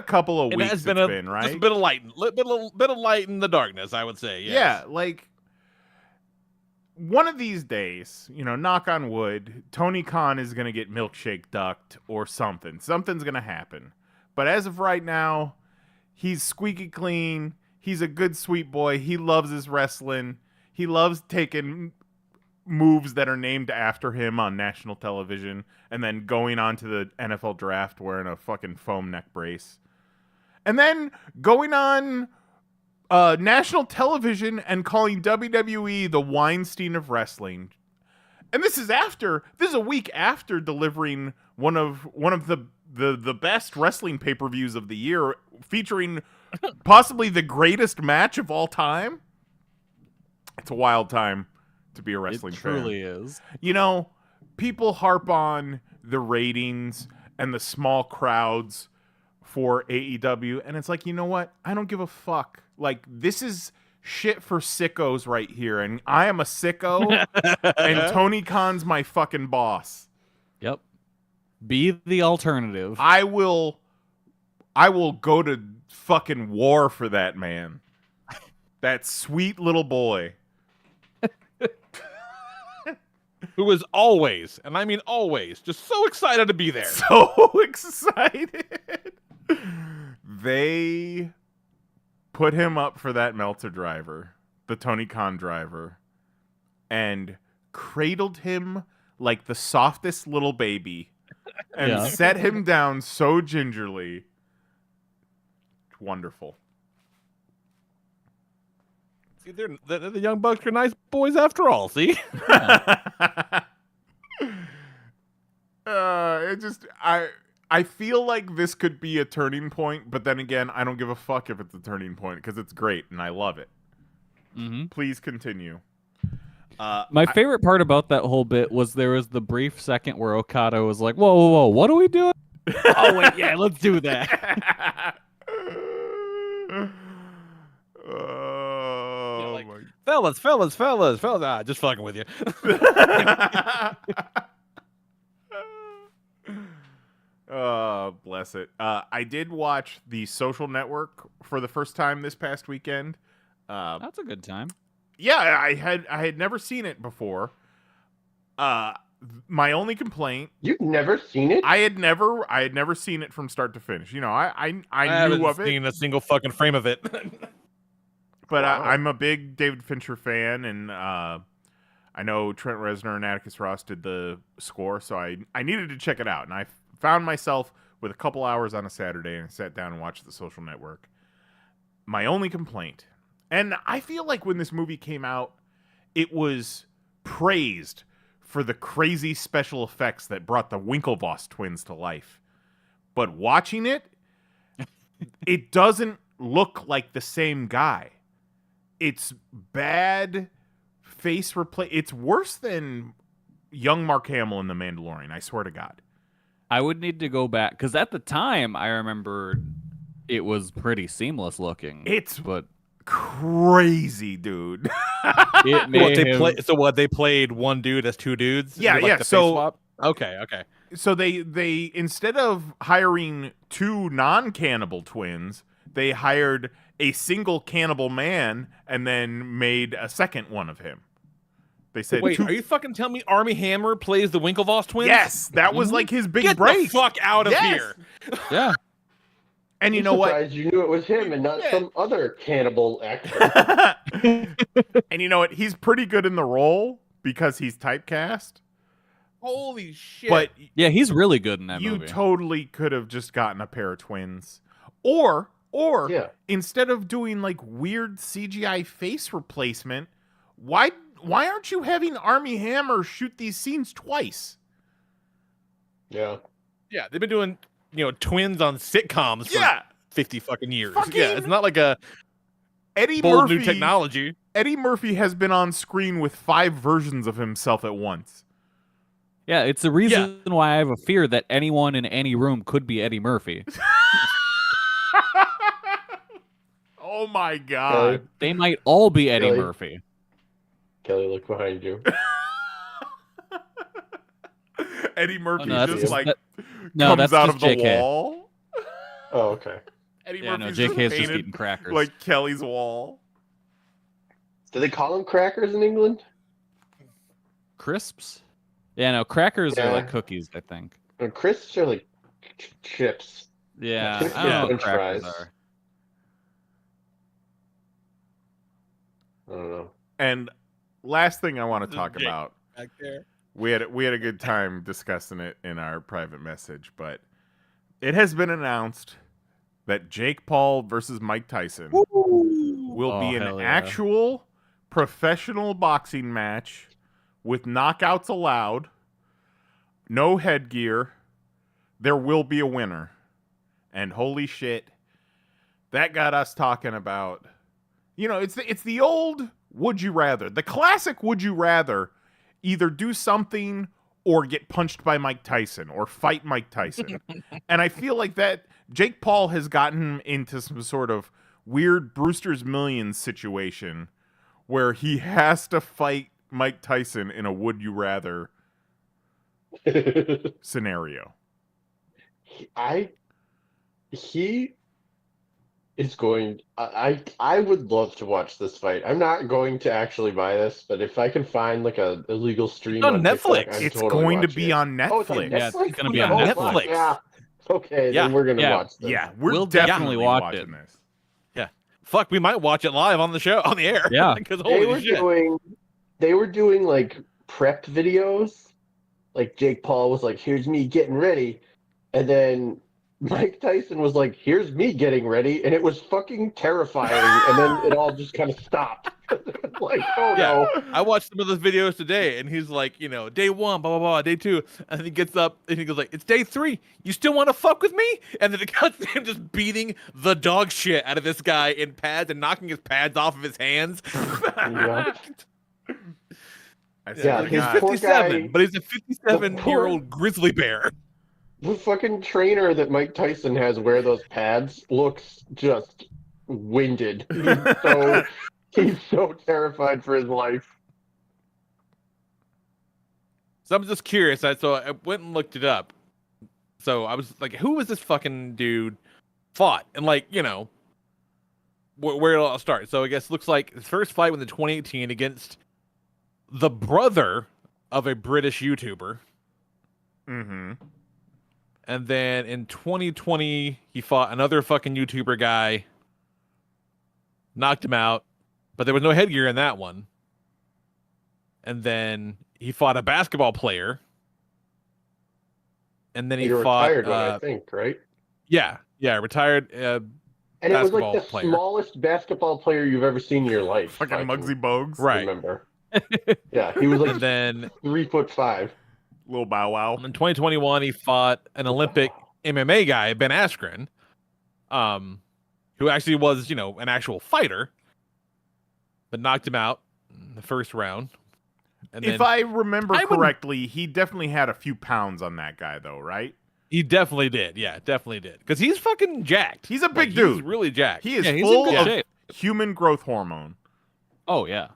couple of weeks it's been, right? Just a bit of light in the darkness, I would say. Yes. Yeah, like one of these days, you know, knock on wood, Tony Khan is going to get milkshake ducked or something. Something's going to happen. But as of right now, he's squeaky clean. He's a good sweet boy. He loves his wrestling. He loves taking moves that are named after him on national television and then going on to the NFL draft wearing a fucking foam neck brace. And then going on national television and calling WWE the Weinstein of wrestling. And this is a week after delivering one of the best wrestling pay-per-views of the year, featuring possibly the greatest match of all time. It's a wild time to be a wrestling fan. It truly is. You know, people harp on the ratings and the small crowds for AEW, and it's like, you know what? I don't give a fuck. Like, this is shit for sickos right here, and I am a sicko, and Tony Khan's my fucking boss. Yep. Be the alternative. I will go to fucking war for that man. That sweet little boy. Who was always, and I mean always, just so excited to be there. So excited. They put him up for that Meltzer driver, the Tony Khan driver, and cradled him like the softest little baby and set him down so gingerly. Wonderful. See, the Young Bucks are nice boys after all, see? I feel like this could be a turning point, but then again, I don't give a fuck if it's a turning point because it's great and I love it. Mm-hmm. Please continue. My favorite part about that whole bit was there was the brief second where Okada was like, whoa, whoa, whoa, what are we doing? Oh, wait, yeah, let's do that. Oh, like, my fellas, just fucking with you. Oh, bless it. I did watch The Social Network for the first time this past weekend. That's a good time. Yeah, I had never seen it before. My only complaint. You've never seen it? I had never seen it from start to finish. You know, I knew haven't of it. seen a single fucking frame of it. But Wow. I'm a big David Fincher fan, and I know Trent Reznor and Atticus Ross did the score, so I needed to check it out. And I found myself with a couple hours on a Saturday and sat down and watched The Social Network. My only complaint, And I feel like when this movie came out, it was praised for the crazy special effects that brought the Winklevoss twins to life. But watching it, it doesn't look like the same guy. It's bad face replay. It's worse than young Mark Hamill in The Mandalorian, I swear to God. I would need to go back because at the time I remember it was pretty seamless looking. But crazy, dude. They played one dude as two dudes? Yeah, like yeah. The So face swap? Okay. So they instead of hiring two non-cannibal twins, they hired a single cannibal man and then made a second one of him. They said, "Wait, are you fucking telling me Armie Hammer plays the Winklevoss twins?" Yes, that was like his big Get break. the fuck out of here! Yeah. And you I'm know what? surprised you knew it was him and not some other cannibal actor. And you know what? He's pretty good in the role because he's typecast. Holy shit! But yeah, he's really good in that you movie. totally could have just gotten a pair of twins, or Yeah. instead of doing like weird CGI face replacement, why aren't you having Armie Hammer shoot these scenes twice? Yeah. Yeah, they've been doing twins on sitcoms for 50 fucking years. Yeah, it's not like a bold new technology. Eddie Murphy has been on screen with 5 versions of himself at once. Yeah, it's the reason why I have a fear that anyone in any room could be Eddie Murphy. Oh my God. They might all be Eddie Really? Murphy. Kelly, look behind you. Eddie Murphy that's just just- comes that's out just of the JK. wall. Oh, okay. Eddie Yeah, no, Murphy's JK is just painted eating crackers. like Kelly's wall. Do they call them crackers in England? Crisps? Yeah, no, crackers are Yeah. like cookies, I think. And crisps are like chips. Yeah, Chips I don't know with what crackers French fries. are. I don't know. And last thing I want to talk Jake about, back there. we had a good time discussing it in our private message, but it has been announced that Jake Paul versus Mike Tyson will be an hell yeah. actual professional boxing match with knockouts allowed, no headgear. There will be a winner. And holy shit, that got us talking about, it's the old would you rather, the classic would you rather either do something or get punched by Mike Tyson or fight Mike Tyson. And I feel like that Jake Paul has gotten into some sort of weird Brewster's Millions situation where he has to fight Mike Tyson in a would you rather scenario. He is going. I would love to watch this fight. I'm not going to actually buy this, but if I can find like a illegal stream on TikTok, Netflix. I'd It's totally going to watch be it. on Oh, it's on Netflix. Yeah, Netflix? it's gonna be on Oh, Netflix. fuck, yeah. Okay, Yeah. then we're gonna Yeah. watch this. Yeah, we're We'll definitely definitely watch watching it. this. Fuck, we might watch it live on the show, on the air. Yeah. Because They were holy shit. doing like prep videos. Like Jake Paul was like, "Here's me getting ready," and then Mike Tyson was like, "Here's me getting ready," and it was fucking terrifying. And then it all just kind of stopped. Like, oh Yeah. no. I watched some of those videos today, and he's like, day 1, blah, blah, blah, day 2. And he gets up, and he goes like, it's day 3. You still want to fuck with me? And then it cuts to him just beating the dog shit out of this guy in pads and knocking his pads off of his hands. Yeah. I swear Yeah, to He's his God. poor 57, guy- but he's a 57-year-old grizzly bear. The fucking trainer that Mike Tyson has wear those pads looks just winded. He's so terrified for his life. So I'm just curious. So I went and looked it up. So I was like, who was this fucking dude fought? And like, where did it all start? So I guess it looks like his first fight was in 2018 against the brother of a British YouTuber. Mm-hmm. And then in 2020, he fought another fucking YouTuber guy, knocked him out, but there was no headgear in that one. And then he fought a basketball player. And then he You're fought... retired one, I think, right? Yeah, retired And it was like basketball the player. smallest basketball player you've ever seen in your life. Fucking I can Muggsy Bogues. Right. Remember? Yeah, he was like And then 3'5". Little Bow Wow. in 2021, he fought an Olympic MMA guy, Ben Askren, who actually was, an actual fighter, but knocked him out in the first round. And If then I remember correctly, he definitely had a few pounds on that guy, though, right? he definitely did. Yeah, definitely did. Because he's fucking jacked. He's a big He's dude. really jacked. He is Yeah, he's in full good of shape. human growth hormone. Oh yeah.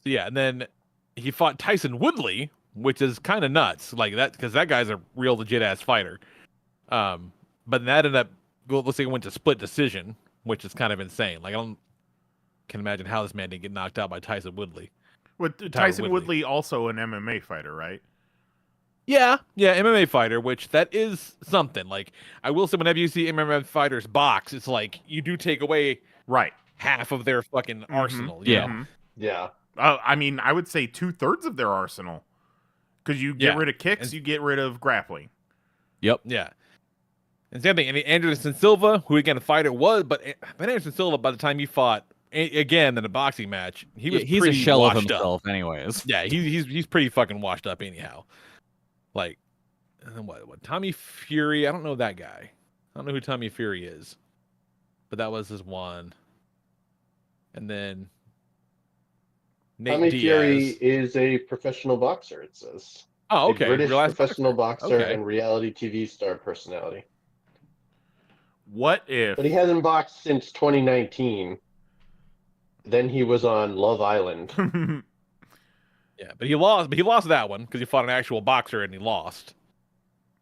So yeah, and then he fought Tyson Woodley, which is kind of nuts, like that, because that guy's a real legit ass fighter. But that ended up, looks like it went to split decision, which is kind of insane. Like can imagine how this man didn't get knocked out by Tyson Woodley. With Tyson Woodley, also an MMA fighter, right? Yeah, MMA fighter, which that is something. Like I will say, whenever you see MMA fighters box, it's like you do take away half of their fucking arsenal. You know? Yeah. I mean, I would say 2/3 of their arsenal, because you get rid of kicks, you get rid of grappling. Yep. Yeah. And same thing. And Anderson Silva, who again a fighter was, but Anderson Silva, by the time he fought again in a boxing match, he's a shell of washed himself, up. anyways. Yeah, he's pretty fucking washed up anyhow. Like, and then what? Tommy Fury? I don't know that guy. I don't know who Tommy Fury is, but that was his one. And then Nate Tommy Diaz. Fury is a professional boxer, it says. Oh, okay. A British Realized professional boxer Okay. and reality TV star personality. What if? But he hasn't boxed since 2019. Then he was on Love Island. Yeah, but he lost. But he lost that one because he fought an actual boxer and he lost.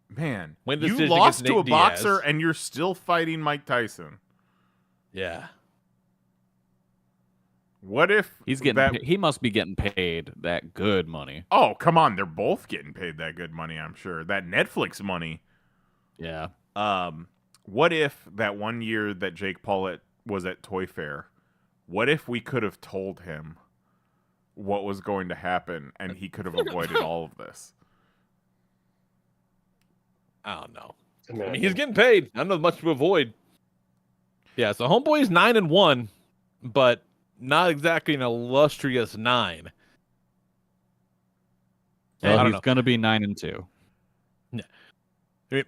Man, Win you decision lost against to a Nate Diaz. boxer and you're still fighting Mike Tyson. Yeah. What if He's getting he must be getting paid that good money. Oh, come on, they're both getting paid that good money, I'm sure. That Netflix money. Yeah. What if that one year that Jake Paulette was at Toy Fair, what if we could have told him what was going to happen and he could have avoided all of this? I don't know. I mean, he's getting paid. I don't know much to avoid. Yeah, so Homeboy's 9-1, but not exactly an illustrious 9. Well, he's gonna be 9-2. Yeah. I mean,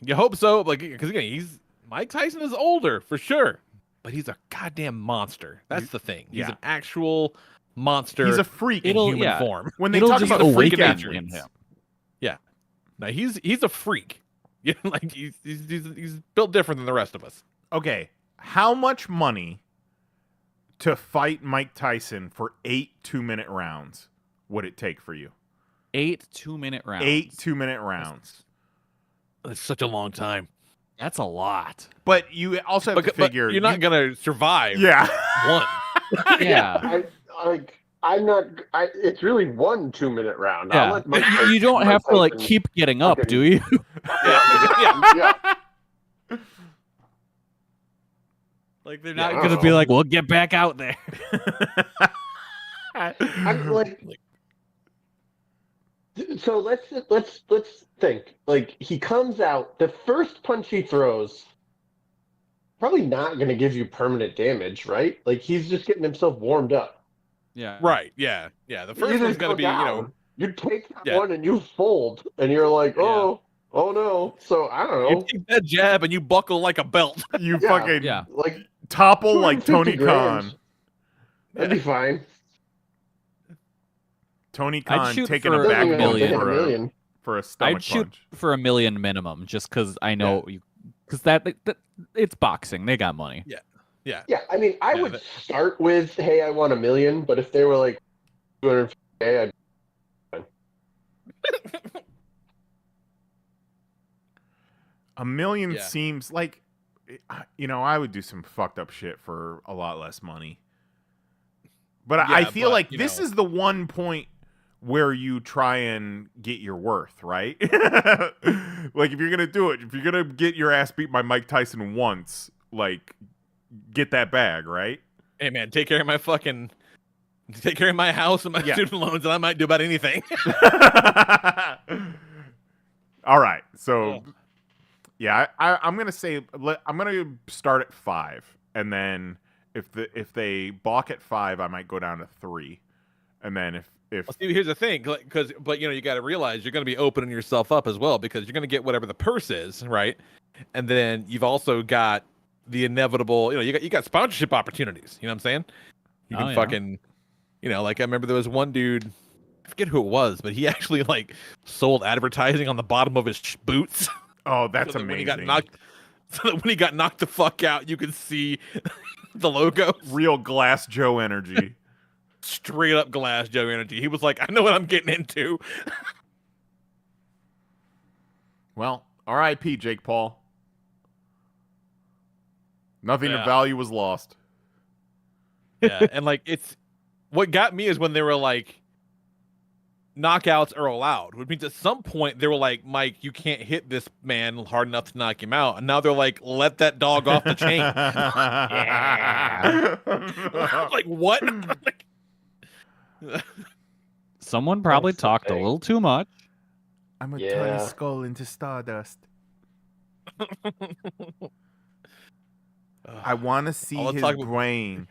you hope so, like, because again, Mike Tyson is older for sure, but he's a goddamn monster. That's the thing. He's an actual monster. He's a freak in human form. When they talk about freak in him, yeah, now he's a freak. Yeah, like he's built different than the rest of us. Okay, how much money to fight Mike Tyson for 8 2-minute rounds would it take for you? 8 2-minute rounds. 8 2-minute rounds. That's such a long time. That's a lot. But you also have to figure but you're not gonna survive. Yeah. One. Yeah. It's really 1 2-minute round. Yeah. I'll let Mike You don't Mike have to like Tyson- keep getting up, do you? Yeah. Like they're Yeah, not I don't gonna be know. like, "Well, get back out there." I'm like, so let's think. Like he comes out, the first punch he throws, probably not going to give you permanent damage, right? Like he's just getting himself warmed up. Yeah. Right. Yeah. Yeah. The You first just one's gonna go be, down. You take that Yeah. one and you fold, and you're like, oh no. So I don't you know. take that jab and you buckle like a belt. You Yeah. fucking Like topple like Tony 250 grand. Khan. That'd be fine. Tony I'd Khan shoot taking for a back a bump million. A million. for a stomach I'd shoot punch. for $1 million minimum, just because I know because that it's boxing. They got money. Yeah. Yeah. Yeah, I mean, I Yeah, would but- start with, hey, I want $1 million, but if they were like 250K, I'd $1 million Yeah. seems like, I would do some fucked up shit for a lot less money. But I Yeah, feel but, like you this know. is the one point where you try and get your worth, right? Like if you're gonna do it, if you're gonna get your ass beat by Mike Tyson once, like get that bag, right? Hey man, take care of my house and my student loans, and I might do about anything. All right, so Yeah, I'm gonna say I'm gonna start at 5, and then if they balk at 5, I might go down to 3, and then if Well, see, here's the thing, but you got to realize you're going to be opening yourself up as well because you're going to get whatever the purse is, right? And then you've also got the inevitable, you got sponsorship opportunities. You know what I'm saying? You can fucking, like I remember there was one dude, I forget who it was, but he actually like sold advertising on the bottom of his boots. Oh, that's so amazing. So that when he got knocked the fuck out, you could see the logo. Real Glass Joe energy. Straight up Glass Joe energy. He was like, I know what I'm getting into. Well, R.I.P. Jake Paul. Nothing of value was lost. Yeah, and like what got me is when they were like, knockouts are allowed, which means at some point they were like, Mike, you can't hit this man hard enough to knock him out. And now they're like, let that dog off the chain. Yeah. Like, what? Someone probably talked a little too much. I'm gonna turn his skull into stardust. I want to see his brain.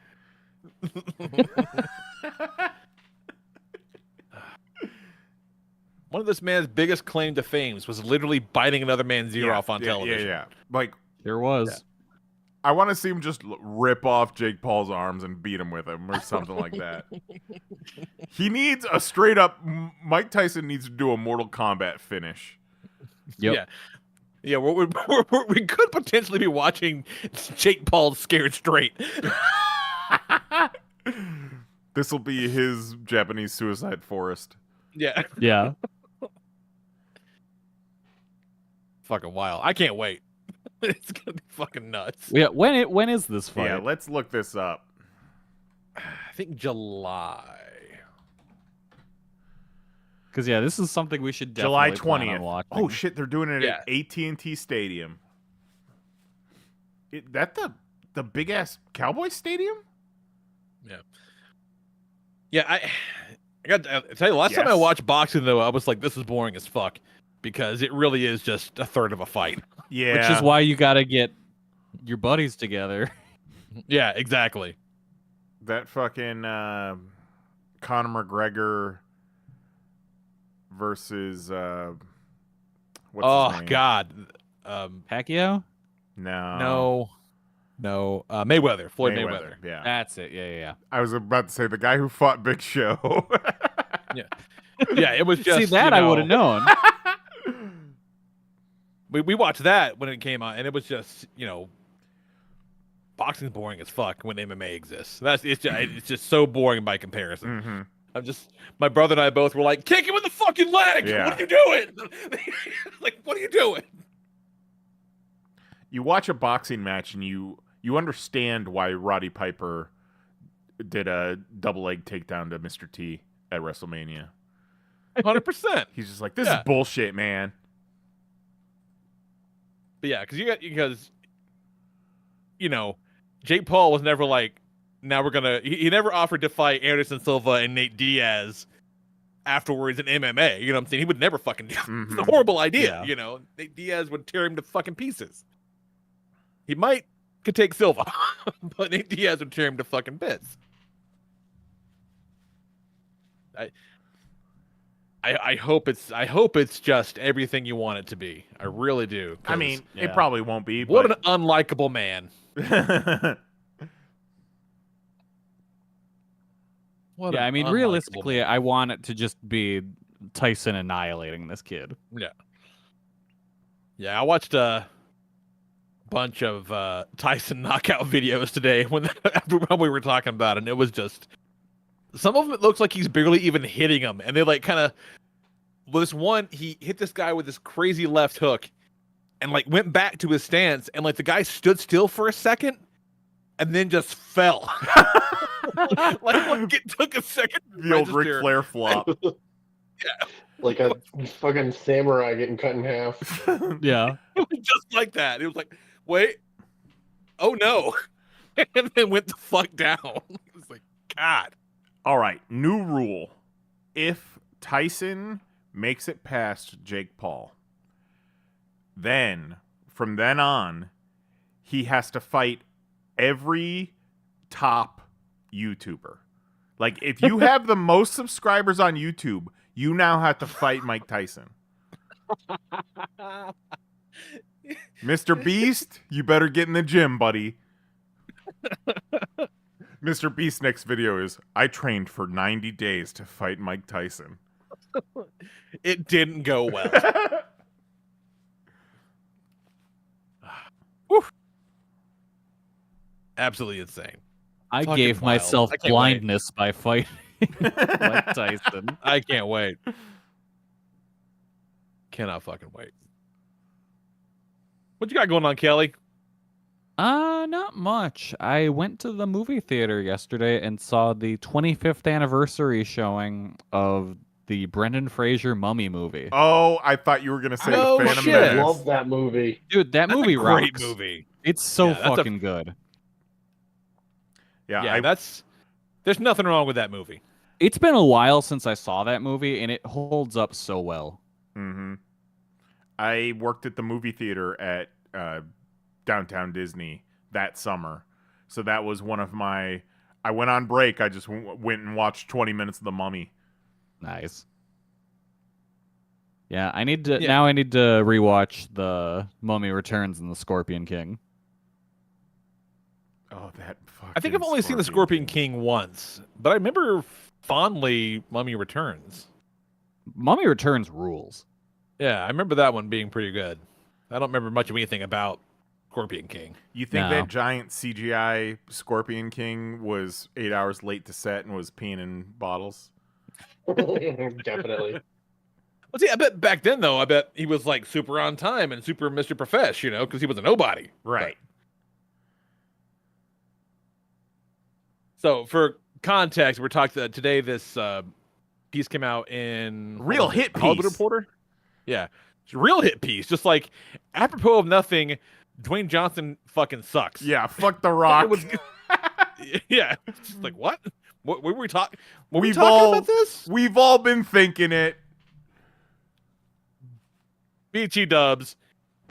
One of this man's biggest claim to fame was literally biting another man's ear off on television. Yeah. Like, there was. Yeah. I want to see him just rip off Jake Paul's arms and beat him with them or something like that. He needs a straight up. Mike Tyson needs to do a Mortal Kombat finish. Yep. Yeah, we could potentially be watching Jake Paul scared straight. This will be his Japanese suicide forest. Yeah. Yeah. Fucking wild. I can't wait. It's gonna be fucking nuts. Yeah. When is this fight? Yeah, let's look this up. I think July. Because this is something we should July definitely plan on 20th. watching. Oh shit, they're doing it at AT&T Stadium. That the big ass Cowboys Stadium? Yeah. Yeah, I got to tell you, last time I watched boxing though, I was like, this is boring as fuck because it really is just a third of a fight. Yeah. Which is why you got to get your buddies together. Yeah, exactly. That fucking Conor McGregor versus what's his name? God. Pacquiao? No. Mayweather. Floyd Mayweather. Yeah. That's it. Yeah. I was about to say the guy who fought Big Show. Yeah, it was just See that I would have known. We watched that when it came out, and it was just, boxing's boring as fuck when MMA exists. It's just so boring by comparison. Mm-hmm. My brother and I both were like, kick him in the fucking leg! Yeah. What are you doing? Like, what are you doing? You watch a boxing match and you understand why Roddy Piper did a double leg takedown to Mr. T at WrestleMania. 100%. He's just like, this is bullshit, man. But yeah, because Jake Paul was never like, now we're gonna. He never offered to fight Anderson Silva and Nate Diaz afterwards in MMA. You know what I'm saying? He would never fucking do. Mm-hmm. It's a horrible idea. Nate Diaz would tear him to fucking pieces. He could take Silva, but Nate Diaz would tear him to fucking bits. I hope it's just everything you want it to be. I really do. I mean, it probably won't be. What but... an unlikable man. I mean, realistically, I want it to just be Tyson annihilating this kid. Yeah. Yeah, I watched a bunch of Tyson knockout videos today when we were talking about it, and it was just some of them. It looks like he's barely even hitting him, and they like kind of. This one, he hit this guy with this crazy left hook, and like went back to his stance, and like the guy stood still for a second, and then just fell. like it took a second. The old Ric Flair flop. Yeah. Like a fucking samurai getting cut in half. Yeah. It was just like that. It was like, wait, oh no. And then went the fuck down. It was like, God. All right, new rule. If Tyson makes it past Jake Paul, then from then on, he has to fight every top YouTuber. Like, if you have the most subscribers on YouTube, you now have to fight Mike Tyson. Mr. Beast, you better get in the gym, buddy. Mr. Beast's next video is, I trained for 90 days to fight Mike Tyson. It didn't go well. Absolutely insane. I Fucking gave wild. myself I can't blindness by fighting Mike Tyson. I can't wait. Cannot fucking wait. What you got going on, Kelly? Not much. I went to the movie theater yesterday and saw the 25th anniversary showing of the Brendan Fraser Mummy movie. Oh, I thought you were going to say Oh, the Phantom shit. Menace. I love that movie. Dude, that That's movie a great rocks. movie. It's so Yeah, that's a- fucking good. Yeah, there's nothing wrong with that movie. It's been a while since I saw that movie, and it holds up so well. Mm-hmm. I worked at the movie theater at Downtown Disney that summer. So that was one of my... I went on break. I just went and watched 20 minutes of The Mummy. Nice. Yeah, now I need to rewatch The Mummy Returns and The Scorpion King. Oh, that fucking I think I've only seen The Scorpion King once, but I remember fondly Mummy Returns. Mummy Returns rules. Yeah, I remember that one being pretty good. I don't remember much of anything about Scorpion King. You think No. that giant CGI Scorpion King was 8 hours late to set and was peeing in bottles? Definitely. Well, see, I bet back then, though, I bet he was like super on time and super Mr. Profesh, because he was a nobody. Right. So, for context, we're talking today. This piece came out in Real hit piece. Hollywood Reporter. Yeah, it's a real hit piece. Just like apropos of nothing, Dwayne Johnson fucking sucks. Yeah, fuck The Rock. It was- yeah, it's just like what? What were we talking? Were we We've talking all- about this? We've all been thinking it. BT Dubs.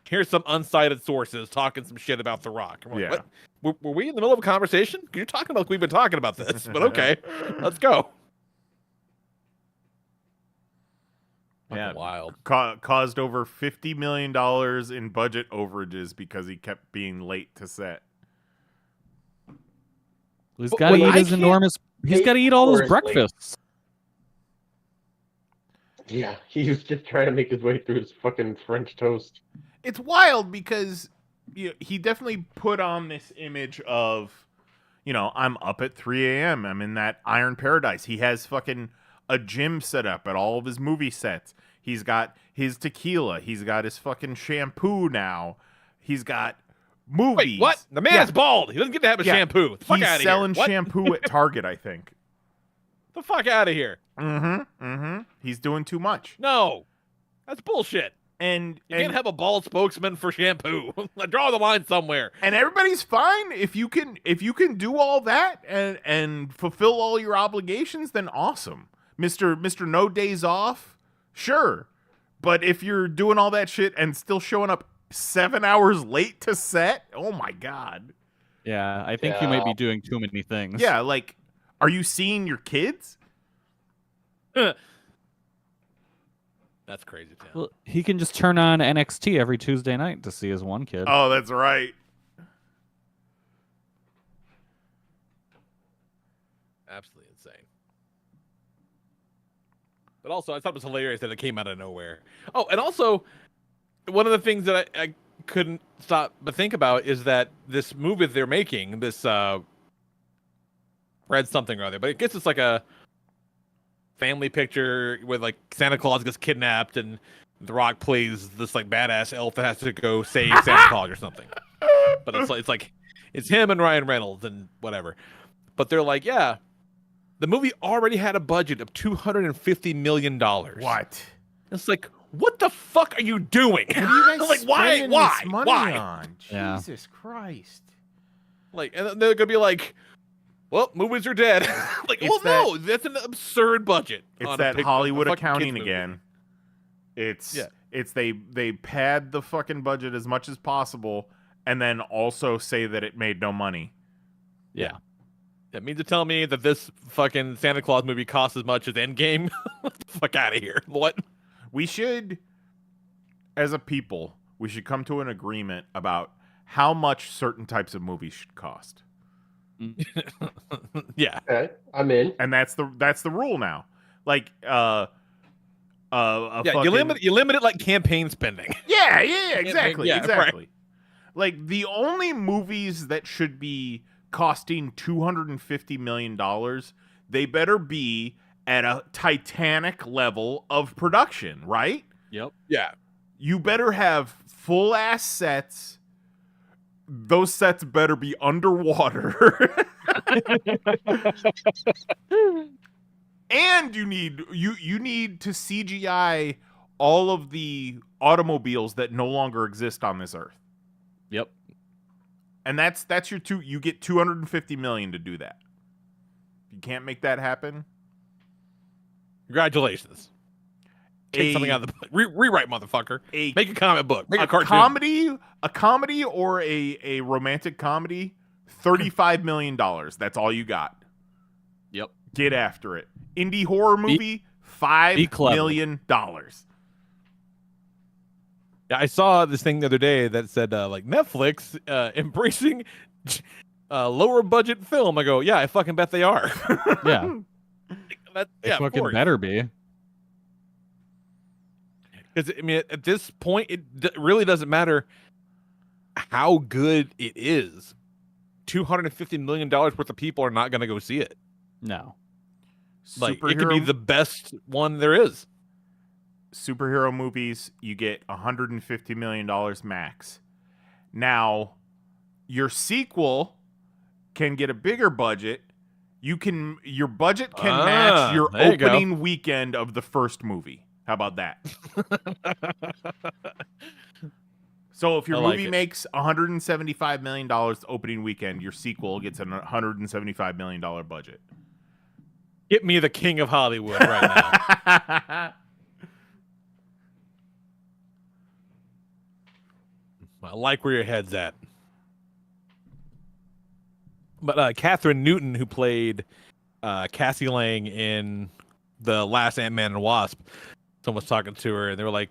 Here's some unsighted sources talking some shit about The Rock. We're like, Yeah. what? Were we in the middle of a conversation? You're talking about we've been talking about this, but okay, let's go. Yeah. Fucking wild. Caused over $50 million in budget overages because he kept being late to set. He's But got to what eat I his can't enormous. He's got to eat all those Honestly. breakfasts. Yeah, he was just trying to make his way through his fucking French toast. It's wild because he definitely put on this image of, I'm up at 3 a.m. I'm in that iron paradise. He has fucking a gym set up at all of his movie sets. He's got his tequila. He's got his fucking shampoo now. He's got movies. Wait, what? The man is bald. He doesn't get to have a Yeah, shampoo. Get the fuck He's out of selling here. What? shampoo at Target, I think. The fuck out of here. He's doing too much. No, that's bullshit. And You can't have a bald spokesman for shampoo. Draw the line somewhere. and everybody's fine if you can do all that and fulfill all your obligations, then awesome. Mr. No Days Off, sure. But if you're doing all that shit and still showing up 7 hours late to set, oh my god. Yeah, I think you might be doing too many things. Yeah, like, are you seeing your kids? That's crazy, Tim. Well, he can just turn on NXT every Tuesday night to see his one kid. Oh, that's right. Absolutely insane. But also, I thought it was hilarious that it came out of nowhere. Oh, and also, one of the things that I couldn't stop but think about is that this movie they're making, this read something or other, but it gets us like a family picture with like Santa Claus gets kidnapped and The Rock plays this like badass elf that has to go save Santa Claus or something. But it's him and Ryan Reynolds and whatever. But they're like, yeah, the movie already had a budget of $250 million. What? It's like, what the fuck are you doing? What are you guys like, why? spending Why? this money Why? on? Yeah. Jesus Christ. Like, and then they're gonna be like, well, movies are dead. Like, It's well, no, that's an absurd budget. It's on that a Hollywood fucking accounting kids movie. again. It's It's they pad the fucking budget as much as possible and then also say that it made no money. Yeah. That means to tell me that this fucking Santa Claus movie costs as much as Endgame? Get the fuck out of here. What? We should, as a people, we should come to an agreement about how much certain types of movies should cost. Yeah. Okay, I'm in. And that's the rule now. Like You limit it like campaign spending. Yeah, exactly. Yeah, exactly. right. Like the only movies that should be costing $250 million, they better be at a Titanic level of production, right? Yep. Yeah. You better have full ass sets. Those sets better be underwater. And you need to CGI all of the automobiles that no longer exist on this earth. Yep. And that's you get $250 million to do that. If you can't make that happen, Congratulations. Take something out of the book. Rewrite, motherfucker. Make a comic book. Make a cartoon. A comedy or a romantic comedy, $35 million. That's all you got. Yep. Get after it. Indie horror movie, $5 million. Yeah, I saw this thing the other day that said like Netflix embracing lower budget film. I go, yeah, I fucking bet they are. Yeah. Yeah, fucking better be. Because I mean, at this point, it really doesn't matter how good it is. $250 million worth of people are not going to go see it. No. Like it could be the best one there is. Superhero movies, you get $150 million max. Now, your sequel can get a bigger budget. Your budget can match your opening weekend of the first movie. How about that? So if your movie makes $175 million opening weekend, your sequel gets a $175 million budget. Get me the king of Hollywood right now. I like where your head's at. But Catherine Newton, who played Cassie Lang in the last Ant-Man and Wasp, someone was talking to her, and they were like,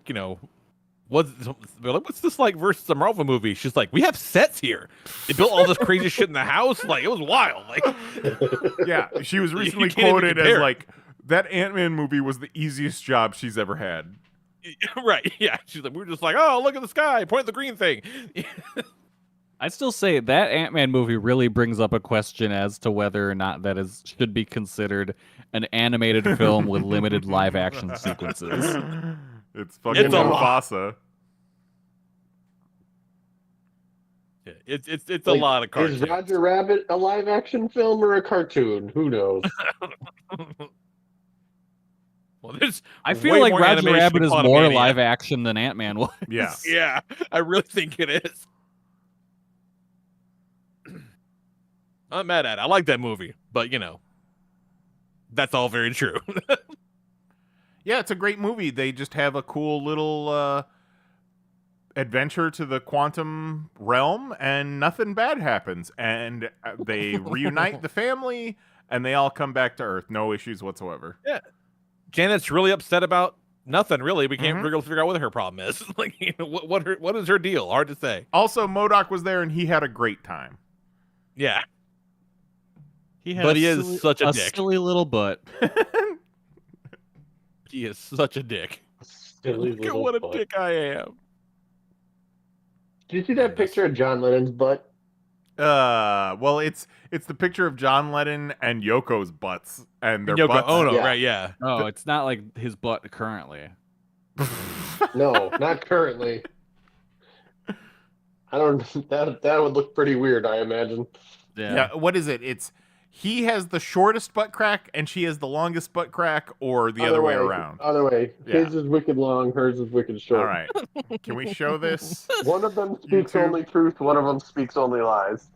what's this like versus a Marvel movie? She's like, we have sets here. They built all this crazy shit in the house. Like, it was wild. Like, yeah, she was recently quoted as like, that Ant-Man movie was the easiest job she's ever had. Right, yeah. She's like, we were just like, oh, look at the sky, point at the green thing. I'd still say that Ant-Man movie really brings up a question as to whether or not that should be considered an animated film with limited live action sequences. It's fucking Mufasa. Yeah, it's a lot of cartoons. Is Roger Rabbit a live action film or a cartoon? Who knows? Well, I feel like Roger Rabbit is more live action than Ant-Man was. Yeah. Yeah, I really think it is. I'm mad at it. I like that movie, but that's all very true. Yeah, it's a great movie. They just have a cool little adventure to the quantum realm, and nothing bad happens. And they reunite the family, and they all come back to Earth. No issues whatsoever. Yeah. Janet's really upset about nothing, really. We can't really figure out what her problem is. Like, what is her deal? Hard to say. Also, MODOK was there, and he had a great time. Yeah. He is such a dick. Silly little butt. He is such a dick. Look at what a dick I am. Did you see that picture of John Lennon's butt? Well, it's the picture of John Lennon and Yoko's butts, and their Yoko butts. Ono, right? Yeah. Oh, it's not like his butt currently. No, not currently. I don't. That would look pretty weird, I imagine. Yeah. What is it? It's he has the shortest butt crack, and she has the longest butt crack, or the other way around. Other way. Yeah. His is wicked long. Hers is wicked short. All right. Can we show this? One of them speaks only truth. One of them speaks only lies.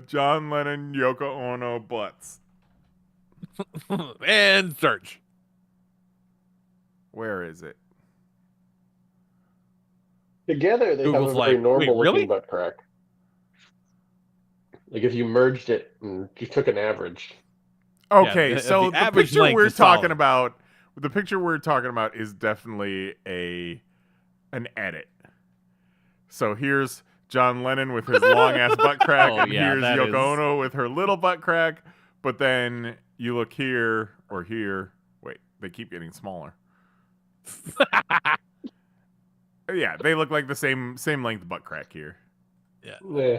John Lennon, Yoko Ono butts. And search. Where is it? Together, they Google's have a very like, normal wait, really? looking butt crack. Like if you merged it and you took an average. Okay, the so the average picture length we're is talking solid. about, is definitely an edit. So here's John Lennon with his long ass butt crack, Oh, and yeah, here's that Yoko is- Ono with her little butt crack. But then you look here or here. Wait, they keep getting smaller. Yeah, they look like the same length butt crack here. Yeah.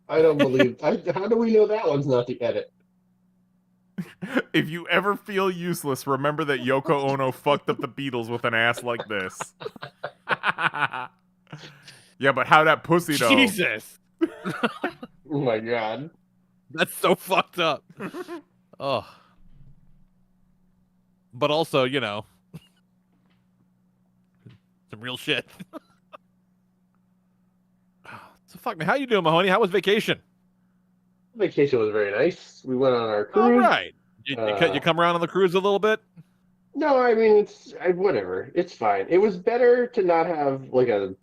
I don't believe. How do we know that one's not the edit? If you ever feel useless, remember that Yoko Ono fucked up the Beatles with an ass like this. Yeah, but how that pussy though? Jesus. Oh my god. That's so fucked up. Oh. But also, you know, some real shit. So fuck me. How you doing, Mahoney? How was vacation? Vacation was very nice. We went on our cruise. All right. You come around on the cruise a little bit? No, I mean whatever. It's fine. It was better to not have like a.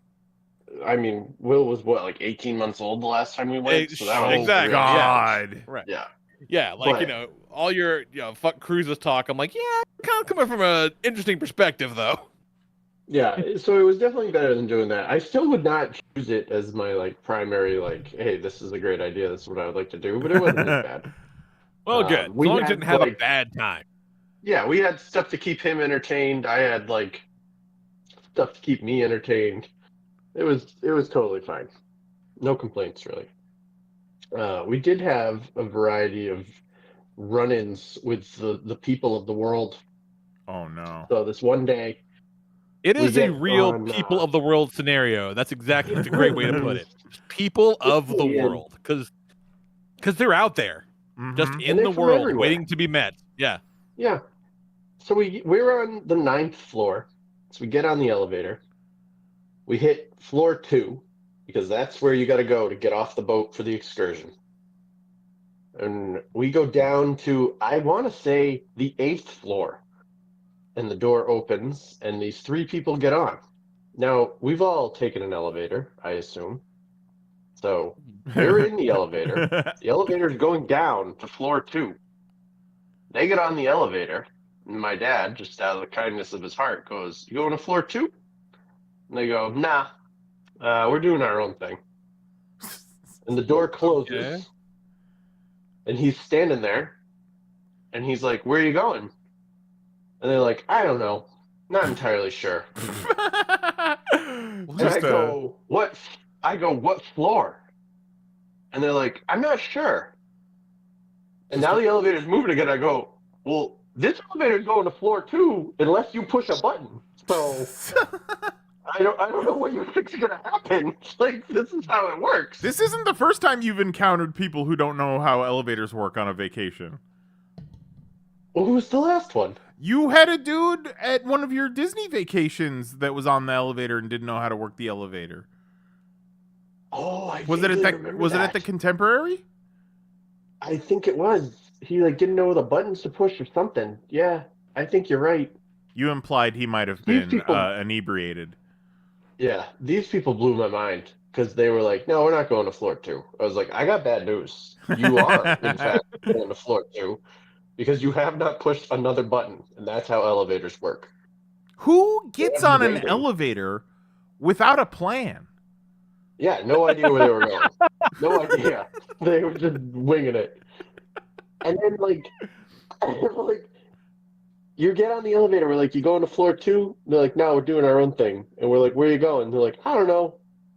I mean, Will was what, like 18 months old the last time we went, so that was exactly. really- God. Right. Yeah. Yeah, like, you But- know, all your fuck cruises talk. I'm like, yeah, kind of coming from an interesting perspective, though. Yeah, so it was definitely better than doing that. I still would not choose it as my like primary like, hey, this is a great idea. This is what I would like to do, but it wasn't as bad. Well, good. As we long as you had, didn't have a like- bad time. Yeah, we had stuff to keep him entertained. I had like stuff to keep me entertained. It was totally fine. No complaints really. We did have a variety of run-ins with the people of the world. Oh no. So this one day, It we is a get real on, people of the world scenario. That's exactly. It's a great way to put it. People of the Yeah. world, because they're out there, just Mhm. in they're the from world, everywhere. waiting to be met. Yeah. yeah. So we're on the 9th floor. So we get on the elevator. We hit floor 2 because that's where you got to go to get off the boat for the excursion. And we go down to, I want to say, the 8th floor. And the door opens, and these 3 people get on. Now, we've all taken an elevator, I assume. So we're in the elevator. The elevator's going down to floor 2. They get on the elevator, and my dad, just out of the kindness of his heart, goes, "You going to floor 2?" And they go, "Nah, we're doing our own thing." And the door closes, Okay. and he's standing there, and he's like, "Where are you going?" And they're like, "I don't know, not entirely sure." And I Just go, "What?" I go, "What floor?" And they're like, "I'm not sure." And now the elevator's moving again. I go, "Well, this elevator's going to floor 2 unless you push a button." So I don't know what you think's gonna happen. Like, this is how it works. This isn't the first time you've encountered people who don't know how elevators work on a vacation. Well, who was the last one? You had a dude at one of your Disney vacations that was on the elevator and didn't know how to work the elevator. Oh, I Was it vaguely at remember it at the that. Contemporary? I think it was. He like didn't know the buttons to push or something. Yeah, I think you're right. You implied he might have These been people- inebriated. Yeah, these people blew my mind because they were like, "No, we're not going to floor 2." I was like, "I got bad news. You are, in fact, going to floor 2 because you have not pushed another button, and that's how elevators work." Who gets Yeah, on an waiting. elevator without a plan? Yeah, no idea where they were going. No idea. They were just winging it. And then like you get on the elevator, we're like, "You going to floor 2?" They're like, "No, we're doing our own thing." And we're like, "Where are you going?" They're like, "I don't know."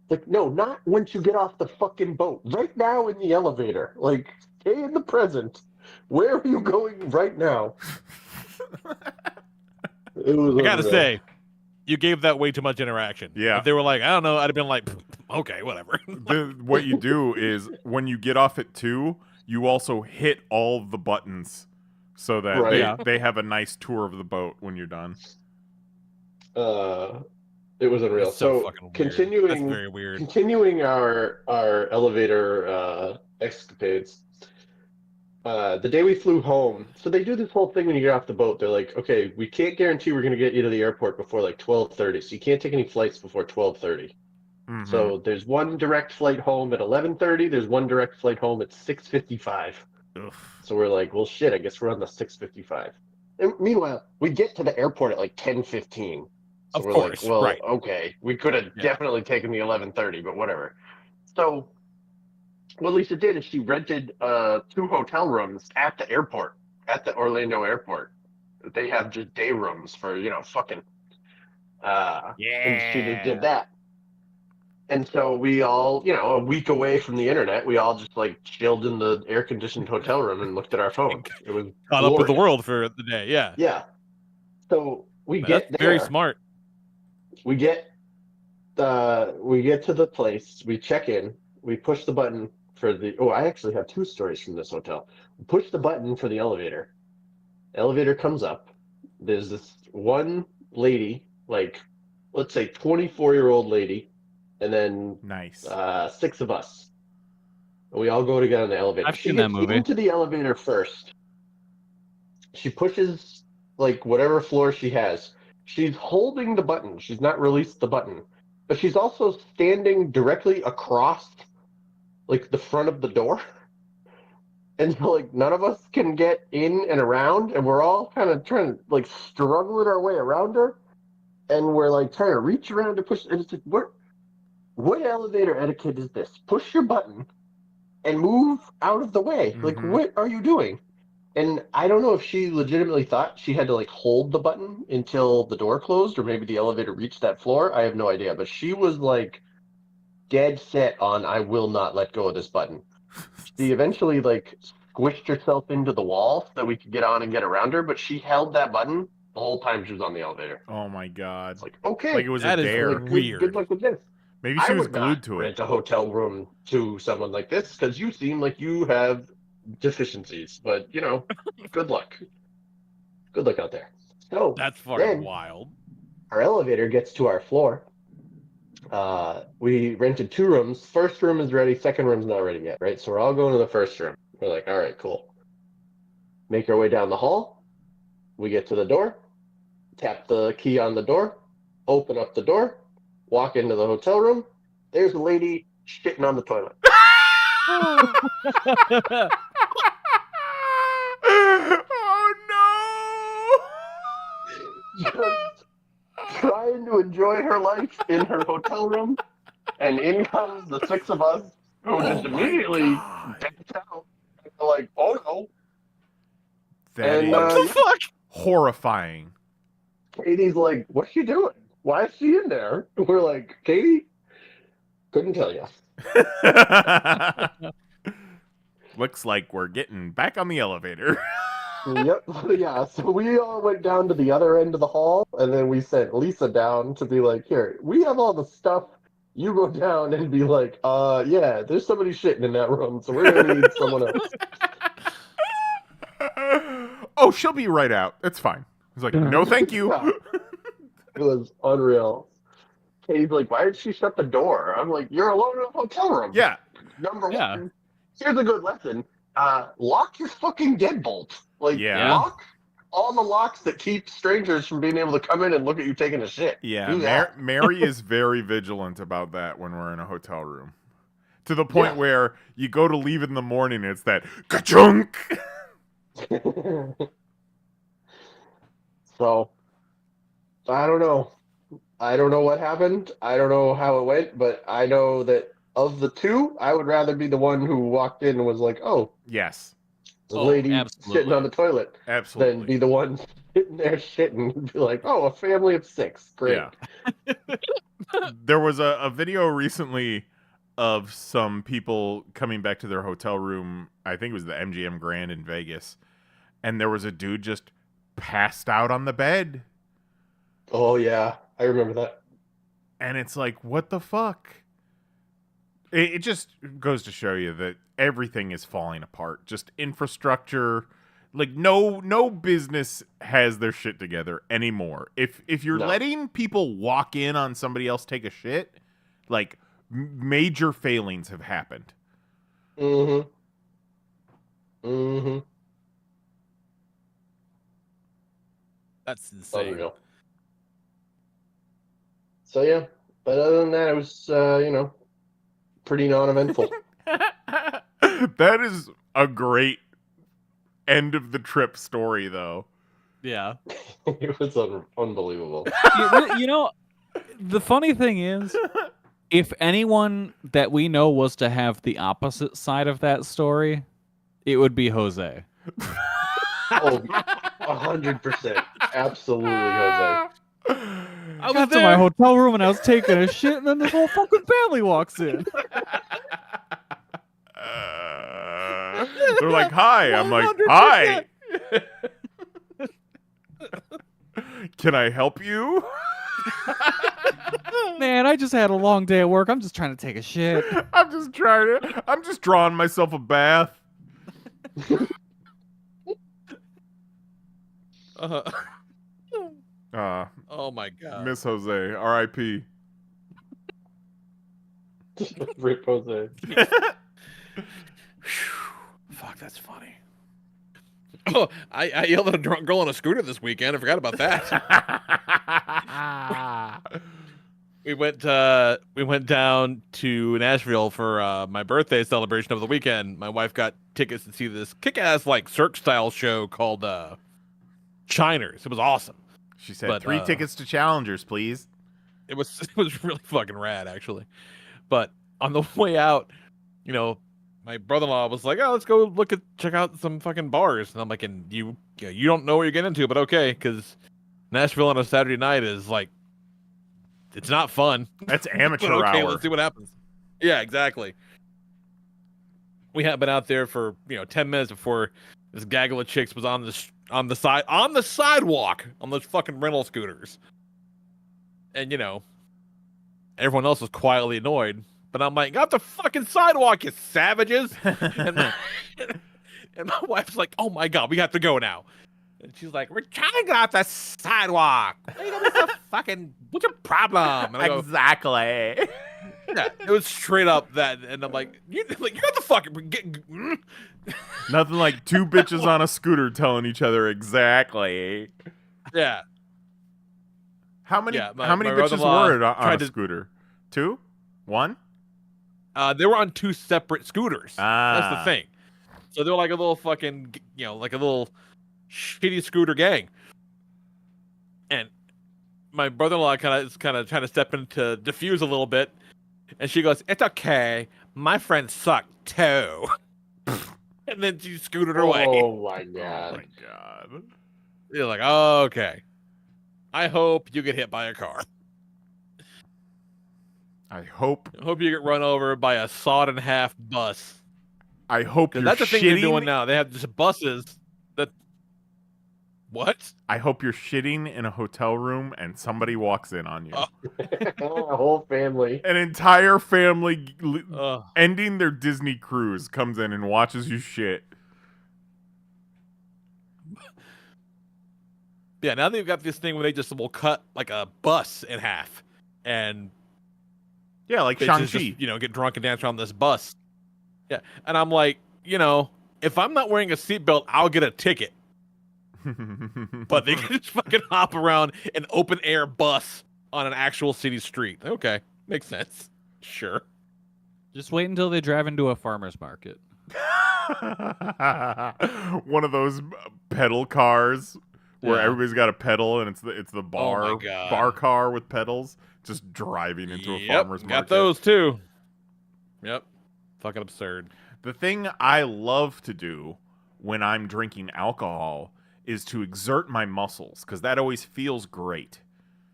Like, no, not once you get off the fucking boat. Right now in the elevator. Like, stay in the present. Where are you going right now? It was I gotta unreal. say, you gave that way too much interaction. Yeah. If they were like, I don't know, I'd have been like, okay, whatever. What you do is when you get off at 2, you also hit all the buttons so that Right. they have a nice tour of the boat when you're done. It was unreal. That's so fucking weird. continuing That's very weird. Continuing our elevator escapades. the day we flew home, so they do this whole thing when you get off the boat. They're like, okay, we can't guarantee we're going to get you to the airport before like 12:30, so you can't take any flights before 12:30. Mm-hmm. So there's one direct flight home at 11:30. There's one direct flight home at 6:55. So we're like, well, shit, I guess we're on the 6:55. And meanwhile, we get to the airport at like 10:15. So Of we're course, like, well, right. okay, we could have Yeah. definitely taken the 11:30, but whatever. So what Lisa did is she rented 2 hotel rooms at the airport, at the Orlando airport. They have just day rooms for, fucking. And she just did that. And so we all, a week away from the internet, we all just like chilled in the air-conditioned hotel room and looked at our phone. It was Caught up with the glorious. world for the day. Yeah. Yeah. So we But get that's there. very smart. We get to the place. We check in. We push the button for the. Oh, I actually have 2 stories from this hotel. We push the button for the elevator. Elevator comes up. There's this one lady, like, let's say 24-year-old lady, and then Nice. 6 of us. And we all go to get on the elevator. I've She seen that gets movie. into the elevator first. She pushes like whatever floor she has. She's holding the button. She's not released the button, but she's also standing directly across like the front of the door. And so like none of us can get in and around, and we're all kind of trying to like struggling our way around her. And we're like trying to reach around to push, and it's like, what elevator etiquette is this? Push your button and move out of the way. Like, Mhm. what are you doing? And I don't know if she legitimately thought she had to like hold the button until the door closed, or maybe the elevator reached that floor. I have no idea, but she was like dead set on, I will not let go of this button. She eventually like squished herself into the wall so that we could get on and get around her, but she held that button the whole time she was on the elevator. Oh my god. It's like, okay, Like it was That a is dare. like, weird. good luck with this. Maybe she I was would glued not to it. rent a hotel room to someone like this because you seem like you have deficiencies. But good luck. Good luck out there. So That's fucking then wild. our elevator gets to our floor. We rented 2 rooms. First room is ready. Second room's not ready yet, right? So we're all going to the first room. We're like, all right, cool. Make our way down the hall. We get to the door. Tap the key on the door. Open up the door. Walk into the hotel room. There's a lady shitting on the toilet. Oh Just trying to enjoy her life in her hotel room, and in comes the 6 of us who just Oh my immediately God. backed out. We're like, oh no. That And, is What the fuck? horrifying. Katie's like, what's she doing? Why is she in there? We're like, Katie, couldn't tell you. Looks like we're getting back on the elevator. Yep. Yeah. So we all went down to the other end of the hall, and then we sent Lisa down to be like, here, we have all the stuff. You go down and be like, yeah, there's somebody shitting in that room, so we're gonna need someone else. Oh, she'll be right out. It's fine. He's like, no, thank you. Yeah. It was unreal. Katie's like, why did she shut the door? I'm like, you're alone in a hotel room. Yeah. Number Yeah. one, here's a good lesson. Lock your fucking deadbolt. Like, Yeah. lock all the locks that keep strangers from being able to come in and look at you taking a shit. Yeah, Do that. Mary is very vigilant about that when we're in a hotel room. To the point Yeah. where you go to leave in the morning, it's that ka-chunk. So, I don't know. I don't know what happened. I don't know how it went, but I know that of the 2, I would rather be the one who walked in and was like, oh, Yes, the Oh, lady absolutely. sitting on the toilet, absolutely. than be the one sitting there shitting and be like, oh, a family of 6. Great. Yeah. There was a video recently of some people coming back to their hotel room. I think it was the MGM Grand in Vegas. And there was a dude just passed out on the bed. Oh, yeah. I remember that. And it's like, what the fuck? It just goes to show you that everything is falling apart. Just infrastructure. Like, no business has their shit together anymore. If you're No. letting people walk in on somebody else take a shit, like, major failings have happened. Mm-hmm. Mm-hmm. That's insane. Unreal. So yeah, but other than that, it was pretty non-eventful. That is a great end of the trip story, though. Yeah. It was unbelievable. You know, the funny thing is, if anyone that we know was to have the opposite side of that story, it would be Jose. Oh, 100%. Absolutely, Jose. I got to my hotel room and I was taking a shit, and then this whole fucking family walks in. They're like, "Hi." I'm like, "Hi." Can I help you? Man, I just had a long day at work. I'm just trying to take a shit. I'm just drawing myself a bath. Oh my god. Miss Jose, R.I.P. Rip Jose. Fuck, that's funny. Oh, I yelled at a drunk girl on a scooter this weekend. I forgot about that. We went down to Nashville for my birthday celebration over the weekend. My wife got tickets to see this kick-ass like Cirque style show called Shiners. It was awesome. She said, But, 3 tickets to Challengers, please. It was really fucking rad, actually. But on the way out, my brother-in-law was like, "Oh, let's go check out some fucking bars." And I'm like, "And you don't know what you're getting into, but okay, because Nashville on a Saturday night is like, it's not fun." That's amateur But okay, hour. let's see what happens. Yeah, exactly. We had been out there for 10 minutes before this gaggle of chicks was on the sidewalk on those fucking rental scooters, and everyone else was quietly annoyed. But I'm like, "Got the fucking sidewalk, you savages!" and my wife's like, "Oh my god, we have to go now." And she's like, "We're trying to get off the sidewalk. What's your problem?" And I go, Exactly. "Yeah, it was straight up that." And I'm like, you got the fucking Nothing like 2 bitches on a scooter telling each other exactly. yeah. How many Yeah, how many my bitches brother-in-law were on tried a to- scooter? 2? 1? They were on 2 separate scooters. That's the Ah. thing. So they're like a little fucking, like a little shitty scooter gang. And my brother-in-law is kind of trying to step in to diffuse a little bit, and she goes, "It's okay. My friends suck too." And then she scooted away. Oh my Oh god. my god. You're like, "Oh, okay. I hope you get hit by a car. I hope I hope you get run over by a sawed-in-half bus." you're That's the thing they're doing shitting. now. They have just buses that. What? I hope you're shitting in a hotel room and somebody walks in on you. Oh. A whole family. An entire family Ugh. ending their Disney cruise comes in and watches you shit. Yeah, now they've got this thing where they just will cut like a bus in half, and Yeah, like bitches Shang-Chi. just, get drunk and dance around this bus. Yeah, and I'm like, if I'm not wearing a seatbelt, I'll get a ticket. But they can just fucking hop around an open air bus on an actual city street. Okay, makes sense. Sure. Just wait until they drive into a farmer's market. One of those pedal cars where Yeah. everybody's got a pedal and it's the bar my God. bar car with pedals just driving into a Yep, farmer's market. got those too. Yep. Fucking absurd. The thing I love to do when I'm drinking alcohol is to exert my muscles because that always feels great.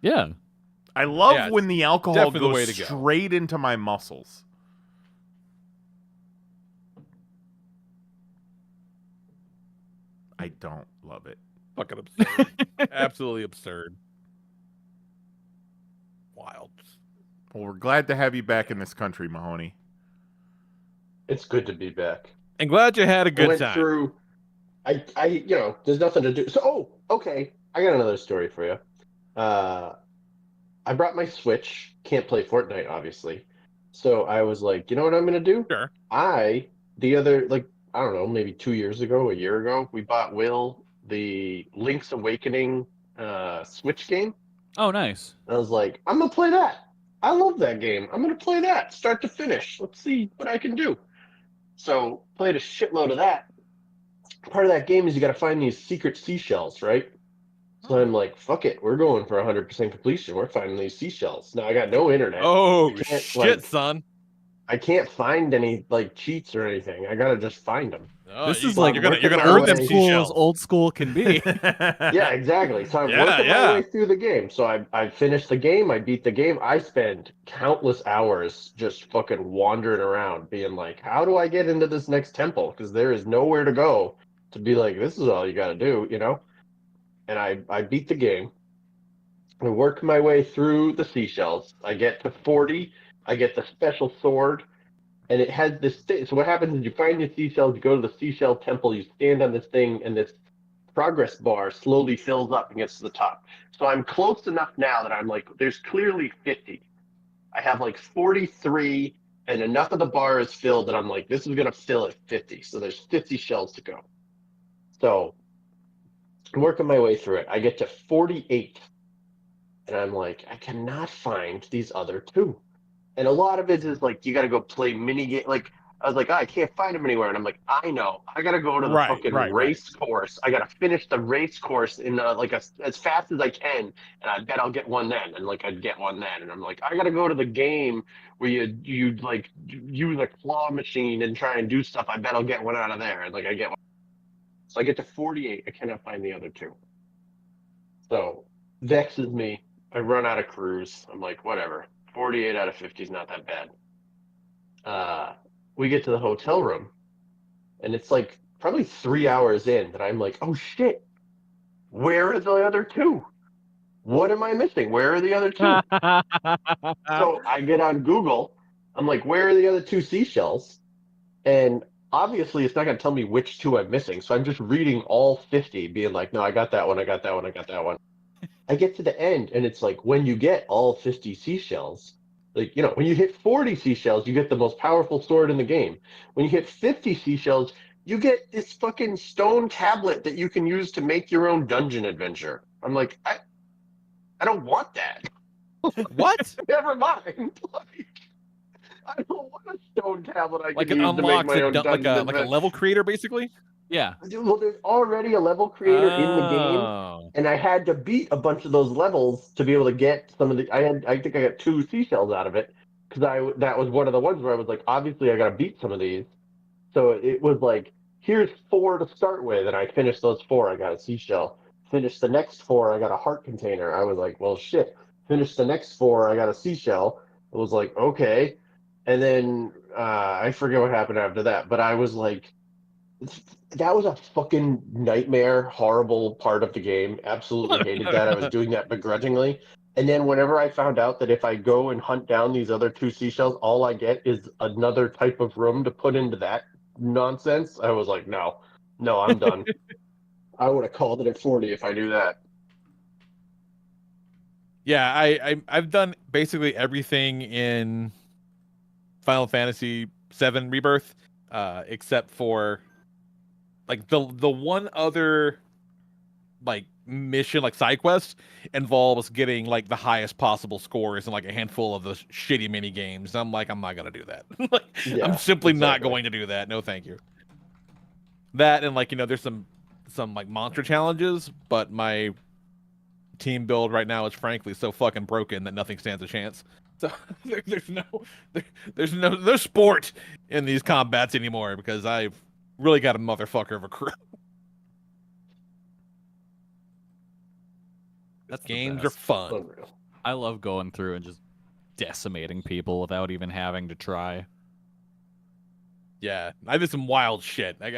Yeah. I love Yeah, when the alcohol definitely the goes way to go. straight into my muscles. I don't love it. Fucking absurd. Absolutely absurd. Wild. Well, we're glad to have you back in this country, Mahoney. It's good to be back. And glad you had a I good went time. through. There's nothing to do. So, okay, I got another story for you. I brought my Switch. Can't play Fortnite, obviously. So I was like, you know what I'm gonna do? Sure. I don't know, maybe 2 years ago, a year ago, we bought Will the Link's Awakening Switch game. Oh, nice. I was like, I'm gonna play that. I love that game. I'm gonna play that start to finish. Let's see what I can do. So played a shitload of that. Part of that game is you got to find these secret seashells, right? So I'm like, fuck it, we're going for 100% completion. We're finding these seashells. Now I got no internet. Oh I can't, shit, son! I can't find any like cheats or anything. I gotta just find them. Oh, This you- is like you're gonna working my earn way- them old school as seashells. old school can be. Yeah, exactly. So I'm Yeah, working yeah. my way through the game. So I finished the game. I beat the game. I spend countless hours just fucking wandering around, being like, how do I get into this next temple? Because there is nowhere to go to be like, this is all you got to do, you know? And I beat the game. I work my way through the seashells. I get to 40. I get the special sword. And it has this thing. So what happens is you find your seashells, you go to the seashell temple, you stand on this thing, and this progress bar slowly fills up and gets to the top. So I'm close enough now that I'm like, there's clearly 50. I have like 43, and enough of the bar is filled that I'm like, this is going to fill at 50. So there's 50 shells to go. So I'm working my way through it. I get to 48, and I'm like, I cannot find these other two. And a lot of it is like, you got to go play mini game. Like, I was like, I can't find them anywhere. And I'm like, I know. I got to go to the fucking race course. I got to finish the race course in as fast as I can. And I bet I'll get one then. And like, I'd get one then. And I'm like, I got to go to the game where you like use a claw machine and try and do stuff. I bet I'll get one out of there. And like, I get one. So I get to 48. I cannot find the other two. So vexes me. I run out of crews. I'm like, whatever. 48 out of 50 is not that bad. We get to the hotel room, and it's like probably 3 hours in that I'm like, oh shit, where are the other two? What am I missing? Where are the other two? So I get on Google. I'm like, where are the other two seashells? And obviously, it's not going to tell me which two I'm missing. So I'm just reading all 50, being like, no, I got that one. I got that one. I got that one. I get to the end, and it's like, when you get all 50 seashells, like, you know, when you hit 40 seashells, you get the most powerful sword in the game. When you hit 50 seashells, you get this fucking stone tablet that you can use to make your own dungeon adventure. I'm like, I don't want that. What? Never mind. Like, I don't want a stone tablet I Like can it use to make unlocks my own like dungeon a adventure. level creator, basically. Yeah. Well, there's already a level creator in the game. Oh. And I had to beat a bunch of those levels to be able to get some of the. I think I got 2 seashells out of it because that was one of the ones where I was like, obviously I got to beat some of these. So it was like, here's 4 to start with, and I finished those 4. I got a seashell. Finished the next 4, I got a heart container. I was like, well, shit. Finished the next 4, I got a seashell. It was like, okay. And then I forget what happened after that, but I was like, that was a fucking nightmare, horrible part of the game. Absolutely hated that. I was doing that begrudgingly. And then whenever I found out that if I go and hunt down these other 2 seashells, all I get is another type of room to put into that nonsense, I was like, no, I'm done. I would have called it at 40 if I knew that. Yeah, I've done basically everything in Final Fantasy VII Rebirth, except for like the one other like mission, like side quest, involves getting like the highest possible scores in like a handful of those shitty mini games. I'm like, I'm not gonna do that. Like, Yeah, I'm simply not exactly. going to do that. No, thank you. That and like, you know, there's some like monster challenges, but my team build right now is frankly so fucking broken that nothing stands a chance. So there's no sport in these combats anymore because I've really got a motherfucker of a crew. That's the Games are best. fun. Unreal. I love going through and just decimating people without even having to try. Yeah, I did some wild shit. I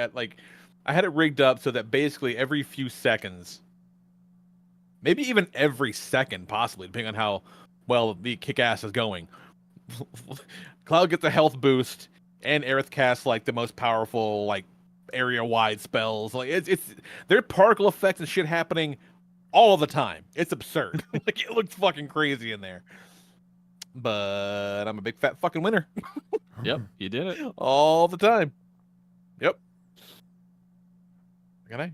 had it rigged up so that basically every few seconds, maybe even every second, possibly, depending on how well the kick-ass is going, Cloud gets a health boost, and Aerith casts like the most powerful like area-wide spells. Like it's there are particle effects and shit happening all the time. It's absurd. Like it looks fucking crazy in there. But I'm a big fat fucking winner Yep, you did it. all the time. Yep. Okay.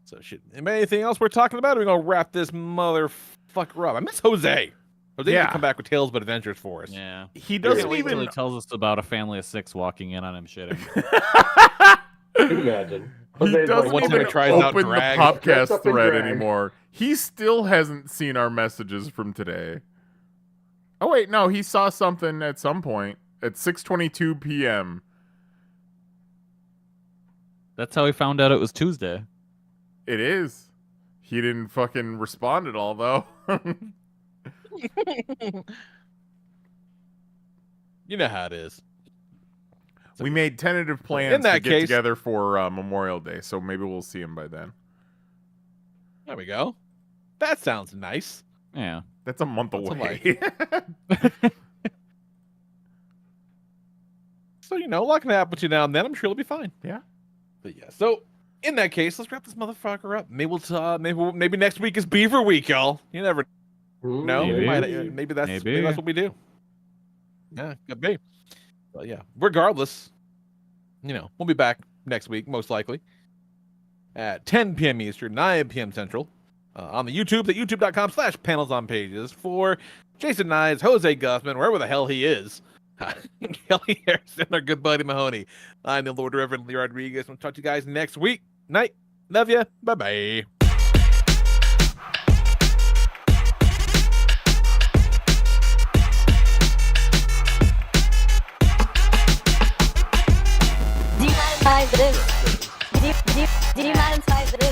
So, shit. Anything else we're talking about? Or are we gonna wrap this motherfucker up? I miss Jose. Jose Yeah. to come back with Tales but Adventures for us. Yeah. He Doesn't doesn't wait until even. he tells us about a family of 6 walking in on him shitting. Can you imagine? He Jose's doesn't one time even he tries out open the drag. Dressed podcast up in thread drag. anymore. He still hasn't seen our messages from today. Oh wait, no, he saw something at some point at 6:22 p.m. That's how he found out it was Tuesday. It is. He didn't fucking respond at all though. You know how it is. We made tentative plans In that to get case- together for Memorial Day, so maybe we'll see him by then. There we go. That sounds nice. Yeah. That's a month What's it away. So, a lot can happen between now and then. I'm sure it'll be fine. Yeah. But yeah. So, in that case, let's wrap this motherfucker up. Maybe maybe next week is Beaver Week, y'all. You never know. Maybe. Maybe that's Maybe. that's what we do. Yeah, could be. But yeah, regardless, we'll be back next week, most likely, at 10 p.m. Eastern, 9 p.m. Central, on the YouTube, at youtube.com/panelsonpages for Jason Nyes, Jose Gussman, wherever the hell he is, Kelly Harrison, our good buddy Mahoney. I'm the Lord Reverend Lee Rodriguez. We'll talk to you guys next week. Night. Love ya. Bye-bye. Demonetize this.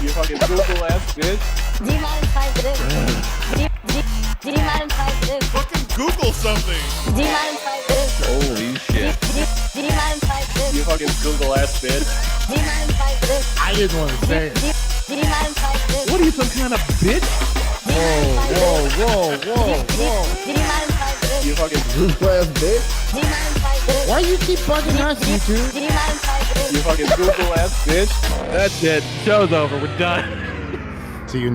You fucking Google ass bitch. Demonetize this. Demonetize this. Fucking Google something. Demonetize this. Holy shit. Demonetize this. You fucking Google ass bitch. Demonetize this. I didn't want to say it. Demonetize this. What are you, some kind of bitch? Whoa. Demonetize this. You fucking Google ass bitch. Demonetize this. Why you keep bugging us, YouTube? Demonetize this. fucking Google ass bitch. That's it. Show's over. We're done. See you next